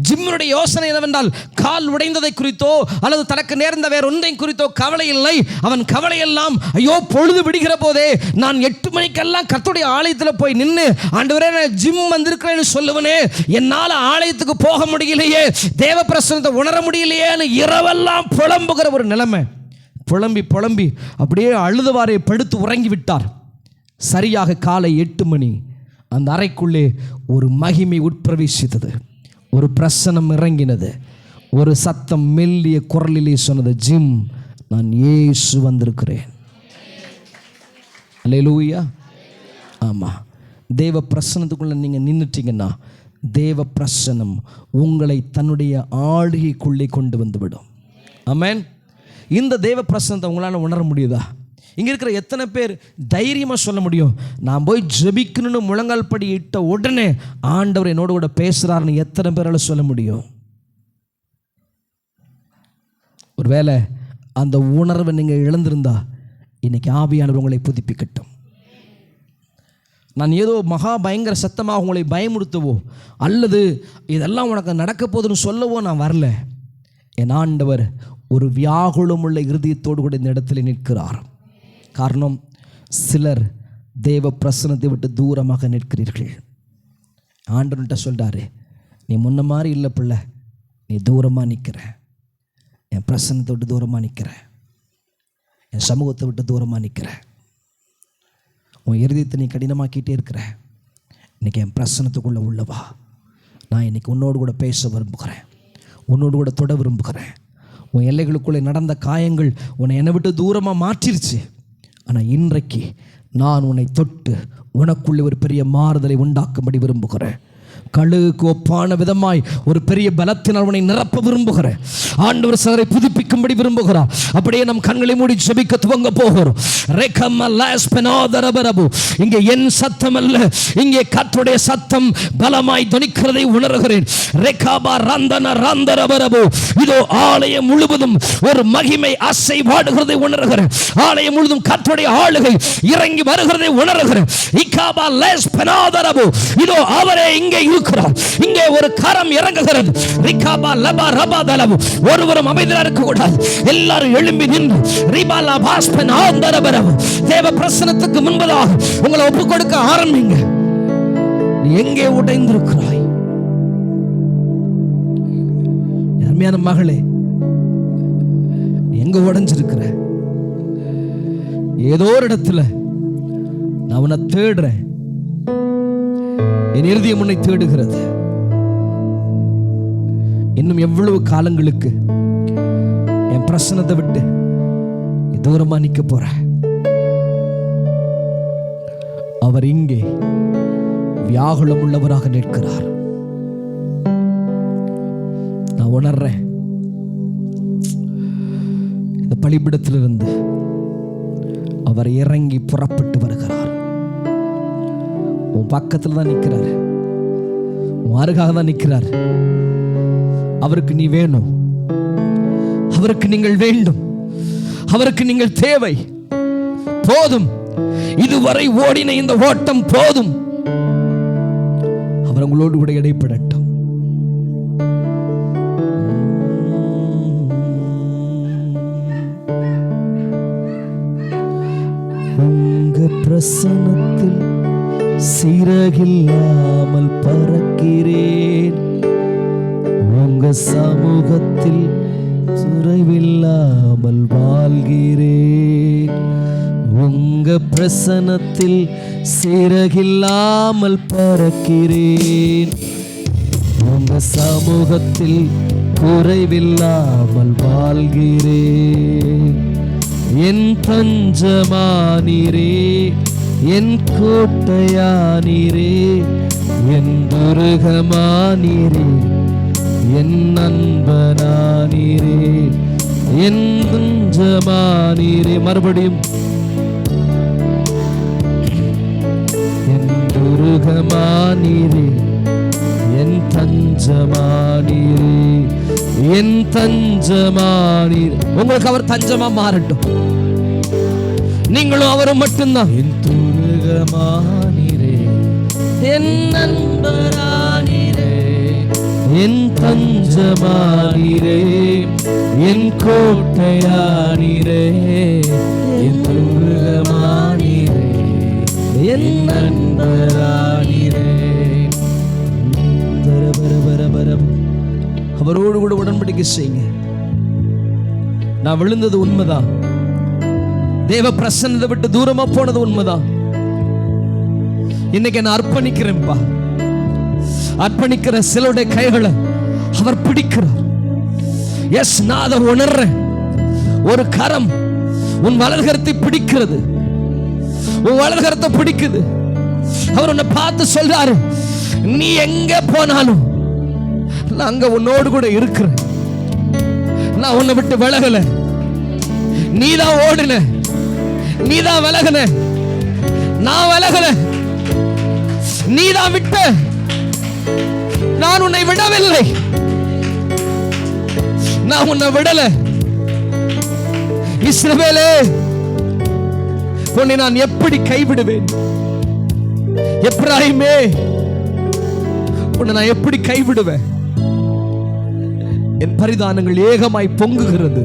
ஜிம்முடைய யோசனை என்னவென்றால், கால் உடைந்ததை குறித்தோ அல்லது தனக்கு நேர்ந்த வேற ஒன்றை குறித்தோ கவலை இல்லை. அவன் கவலையெல்லாம், ஐயோ பொழுது விடுகிற போதே நான் 8 மணிக்கெல்லாம் கர்த்தருடைய ஆலயத்தில் போய் நின்று, ஆண்டவரே நான் ஜிம் வந்திருக்கிறேன்னு சொல்லுவனே, என்னால் ஆலயத்துக்கு போக முடியலையே, தேவ பிரசன்னத்தை உணர முடியலையேன்னு இரவெல்லாம் புலம்புகிற ஒரு நிலைமை. புலம்பி அப்படியே அழுதுவாரே படுத்து உறங்கி விட்டார். சரியாக காலை 8 மணி அந்த அறைக்குள்ளே ஒரு மகிமை உட்பிரவேசித்தது. ஒரு பிரசனம் இறங்கினது. ஒரு சத்தம் மெல்லிய குரலிலே சொன்னது, ஜிம், நான் இயேசு வந்திருக்கிறேன். அல்லேலூயா. ஆமாம், தேவ பிரசனத்துக்குள்ளே நீங்கள் நின்றுட்டீங்கன்னா தேவ பிரசனம் உங்களை தன்னுடைய ஆளுகைக்குள்ளே கொண்டு வந்துவிடும். ஆமென். இந்த தேவ பிரசனத்தை உங்களால் உணர முடியுதா? இங்கே இருக்கிற எத்தனை பேர் தைரியமாக சொல்ல முடியும், நான் போய் ஜெபிக்கணும்னு முழங்கால் படி இட்ட உடனே ஆண்டவர் என்னோட கூட பேசுகிறாருன்னு எத்தனை பேரால் சொல்ல முடியும்? ஒருவேளை அந்த உணர்வை நீங்கள் இழந்திருந்தா இன்னைக்கு ஆவியானவர் உங்களை புதுப்பிக்கட்டும். நான் ஏதோ மகா பயங்கர சத்தமாக உங்களை பயமுறுத்தவோ அல்லது இதெல்லாம் உனக்கு நடக்க போதுன்னு சொல்லவோ நான் வரல. என் ஆண்டவர் ஒரு வியாகுலம் உள்ள இருதயத்தோடு கூட இந்த இடத்துல நிற்கிறார். காரணம், சிலர் தேவ பிரசனத்தை விட்டு தூரமாக நிற்கிறீர்கள். ஆண்டவன்கிட்ட சொல்கிறாரு, நீ முன்ன மாதிரி இல்லை பிள்ளை, நீ தூரமாக நிற்கிற, என் பிரசனத்தை விட்டு தூரமாக நிற்கிற, என் சமூகத்தை விட்டு தூரமாக நிற்கிற, உன் இருதயத்தை நீ கடினமாக்கிட்டே இருக்கிற. இன்றைக்கி என் பிரசனத்துக்குள்ளே உள்ளவா, நான் இன்றைக்கி உன்னோடு கூட பேச விரும்புகிறேன், உன்னோடு கூட தொட விரும்புகிறேன். உன் எல்லைகளுக்குள்ளே நடந்த காயங்கள் உன்னை என்னை விட்டு தூரமாக மாற்றிருச்சு. ஆனால் இன்றைக்கு நான் உன்னை தொட்டு உனக்குள்ளே ஒரு பெரிய மாறுதலை உண்டாக்கும்படி விரும்புகிறேன். கழுகுக்கு ஒப்பான விதமாய் ஒரு பெரிய பலத்தினால் உன்னை நிரப்ப விரும்புகிறேன். ஆண்டவர் சிலரை புதுப்பிக்கும்படி விரும்புகிறார். அப்படியே நம் கண்களை மூடி ஜெபிக்க துவங்க போகிறோம். இங்கே என் சத்தம் அல்ல, இங்கே கர்த்தருடைய சத்தம் பலமாய் தொனிக்கிறதை உணர்கிறேன். இதோ ஆலயம் முழுவதும் ஒரு மகிமை அசைவாடுகிறதை உணர்கிறேன். ஆலயம் முழுவதும் கர்த்தருடைய ஆளுகை இறங்கி வருகிறதை உணர்கிறேன். இதோ அவரே இங்கே இருக்கிறார். இங்கே ஒரு கரம் இறங்குகிறது. ஒருவரும் அமைதியாக இருக்க கூடாது. எல்லாரும் எழும்பி நின்று தேவ பிரசனத்துக்கு முன்பதாக உங்களை ஒப்புக் கொடுக்க ஆரம்பிங்க. நீ எங்கே உடைந்திருக்கிறாய்? அருமையான மகளே, எங்க உடைஞ்சிருக்கிற? ஏதோ ஒரு இடத்துல நான் உன்னை தேடுறேன். என் இருதயம் உன்னை தேடுகிறது. இன்னும் எவ்வளவு காலங்களுக்கு என் பிரசனத்தை விட்டு தூரமா நிக்க போற? அவர் இங்கே வியாகுலம் உள்ளவராக நிற்கிறார். நான் உணர்றேன், இந்த பலிபீடத்திலிருந்து அவர் இறங்கி புறப்பட்டு வருகிறார். உன் பக்கத்தில் தான் நிற்கிறார், உன் அருகாக தான் நிற்கிறார். அவருக்கு நீ வேணும், அவருக்கு நீங்கள் வேண்டும், அவருக்கு நீங்கள் தேவை. போதும், இதுவரை ஓடின இந்த ஓட்டம் போதும். அவர் உங்களோடு கூட இடைப்படட்டும். உங்க பிரசன்னத்தில் சிறகில்லாமல் பறக்கிறேன், உங்க சமூகத்தில் துறைவில்லாமல் வாழ்கிறேன். உங்க பிரசன்னத்தில் சிறகில்லாமல் பறக்கிறேன், உங்க சமூகத்தில் குறைவில்லாமல் வாழ்கிறேன். என் தஞ்சமானீரே, என் கோட்டையானீரே, என் துருகமானீரே, என் நண்பனானீரே, என் தஞ்சமானீரே. மறுபடியும் என் துருகமானீரே, என் தஞ்சமானீரே, என் தஞ்சமானீர். உங்களுக்கு அவர் தஞ்சமா மாறட்டும், நீங்களும் அவரும் மட்டும்தான். என் துருகமானீரே, என் நண்பரானீரே, என் தஞ்சமானீரே, என் கோட்டையானீரே, என் துருகமானீரே, என் நண்பரானீரே. அவரோடு கூட உடன்படிக்கை செய்யுங்க. நான் விழுந்தது உண்மைதான், தேவ பிரசன்னத்தை விட்டு தூரமா போனது உண்மைதான். இன்னைக்கு நான் அர்ப்பணிக்கிறேன்பா. அர்ப்பணிக்கிற சிலருடைய கைகளை அவர் பிடிக்கிறார். எஸ், நான் அதை உணர்றேன். ஒரு கரம் உன் வலதுகரத்தை பிடிக்கிறது, உன் வலதுகரத்தை பிடிக்குது. அவர் உன்னை பார்த்து சொல்றாரு, நீ எங்க போனாலும் நான் அங்க உன்னோடு கூட இருக்கிறேன். நான் உன்னை விட்டு விலகல. நீதான் ஓடுன, நீதான் விலகன, நான் விலகல. நீதான் விட்ட, நான் உன்னை விடவில்லை. நான் உன்னை விடல. இஸ்ரவேலே, உன்னை நான் எப்படி கைவிடுவேன்? எப்ராயிமே, உன்னை நான் எப்படி கைவிடுவேன்? என் பரிதானங்கள் ஏகமாய் பொங்குகிறது.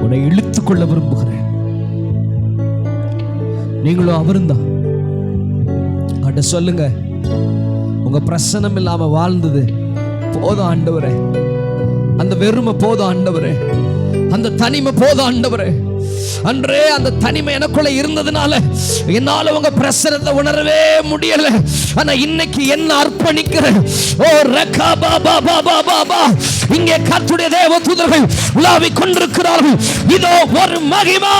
உன்னை இழுத்துக் கொள்ள விரும்புகிறேன். நீங்களும் அவரும் தான். அட சொல்லுங்க, உங்க பிரசனம் இல்லாம வாழ்ந்தது போதும் ஆண்டவரே. அந்த வெறுமை போதும் ஆண்டவரே, அந்த தனிமை போதும் ஆண்டவரே. அன்றே அந்த தனிமை எனக்குள்ள இருந்ததுனால என்னால உங்க பிரசனத்தை உணரவே முடியல. ஆனா இன்னைக்கு என்ன அர்ப்பணிக்கிறேன். ஓ ரகா பாபா பாபா பாபா, இங்கே கர்த்தருடைய தேவ தூதர்கள் உலாவிக் கொண்டிருக்கிறார்கள். இதோ ஒரு மகிமை.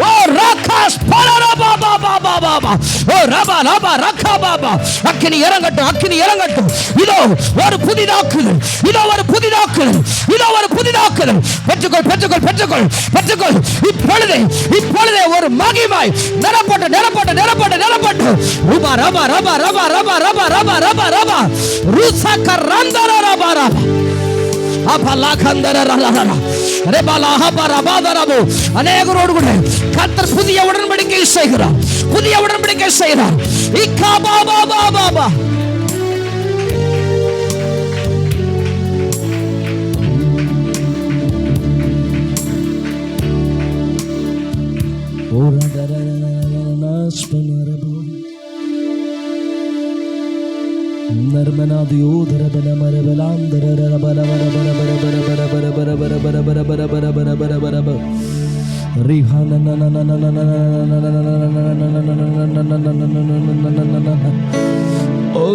ஓ ரகாஸ் பலரா பாபா பாபா பாபா, ஓ ரபா ரபா ரகா பாபா. அக்கினி இறங்கட்டும், அக்கினி இறங்கட்டும். இதோ ஒரு புதிதாக்குதல், இதோ ஒரு புதிதாக்குதல், இதோ ஒரு புதிதாக்குதல். பெற்றுக்கொள் பெற்றுக்கொள் பெற்றுக்கொள் பெற்றுக்கொள். இப்பொழுதே ஒரு மகிமை நிரப்பட்டு நிரப்பட்டு நிரப்பட்டு நிரப்பட்டு. ரபா ரபா ரபா ரபா ரபா ரபா ரபா ரபா ரபா ருசக ரந்தர ரபா ரபா அபலா கந்தர ரலரா ரெபலா ஹபா ரபா ரபோ. அநேகரோடு கூட கர்த்தர் புதிய உடன்படிக்கை செய்கிறார், புதிய உடன்படிக்கை செய்கிறார். இக்கா பாபா பாபா பாபா. Oh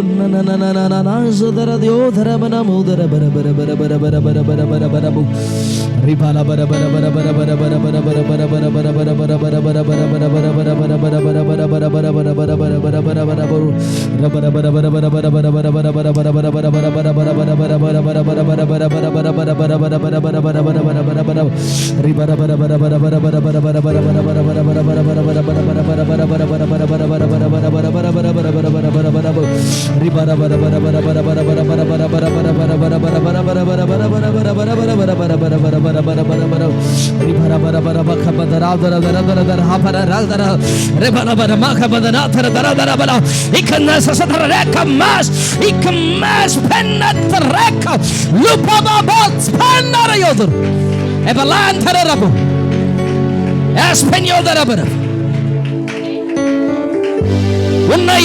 உன்னை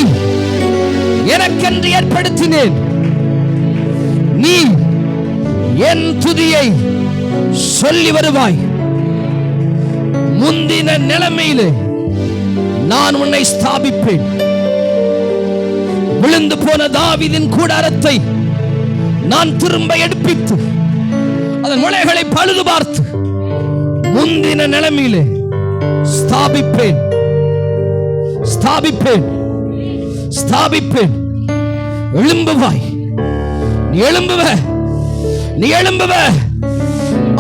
எனக்கென்று ஏற்படுத்தினேன், நீ என் துதியை சொல்லி வருவாய். முந்தின நிலைமையிலே நான் உன்னை ஸ்தாபிப்பேன். விழுந்து போன தாவீதின் கூடாரத்தை நான் திரும்ப எடுப்பித்து அதன் முளைகளை பழுது பார்த்து முந்தின நிலைமையிலே ஸ்தாபிப்பேன், ஸ்தாபிப்பேன், ஸ்தாபிப்பேன். எழும்புவாய், நீ எழும்புவ, நீ எழும்புவ.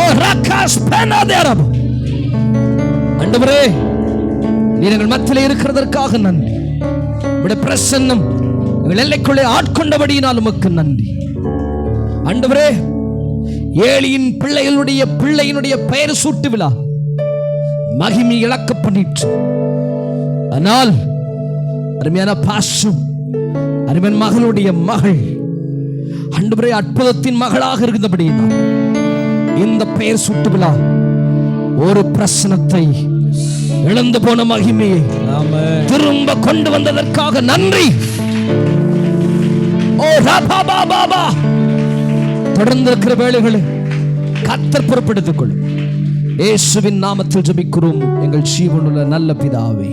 ஓ ராகாஸ் பெனாதேரப். ஆண்டவரே, நீர் எங்கள் மத்தியிலே இருக்கிறதற்காக நன்றி. உம்முடைய பிரசன்னம் எங்கள் எல்லைக்குள்ளே ஆட்கொண்டபடியினால் உமக்கு நன்றி. ஆண்டவரே, ஏலியின் பிள்ளையினுடைய பெயர் சூட்டு விழா மகிமை இழக்க பண்ணிற்று. ஆனால் அருமையான பாசும் அருமையான மகளுடைய மகள் ஆண்டவரே அற்புதத்தின் மகளாக இருந்தபடியினால் இந்த பெயர் சூட்டு விழா ஒரு பிரசனத்தை, இழந்து போன மகிமையை திரும்ப கொண்டு வந்ததற்காக நன்றி. ஓ ராபா பாபா, தொடர்ந்து இருக்கிற வேளைகளை கர்த்தர் பொறுப்பெடுத்துக் கொள்ளும். இயேசுவின் நாமத்தில் ஜெபிக்கிறோம் எங்கள் ஜீவனுள்ள நல்ல பிதாவே.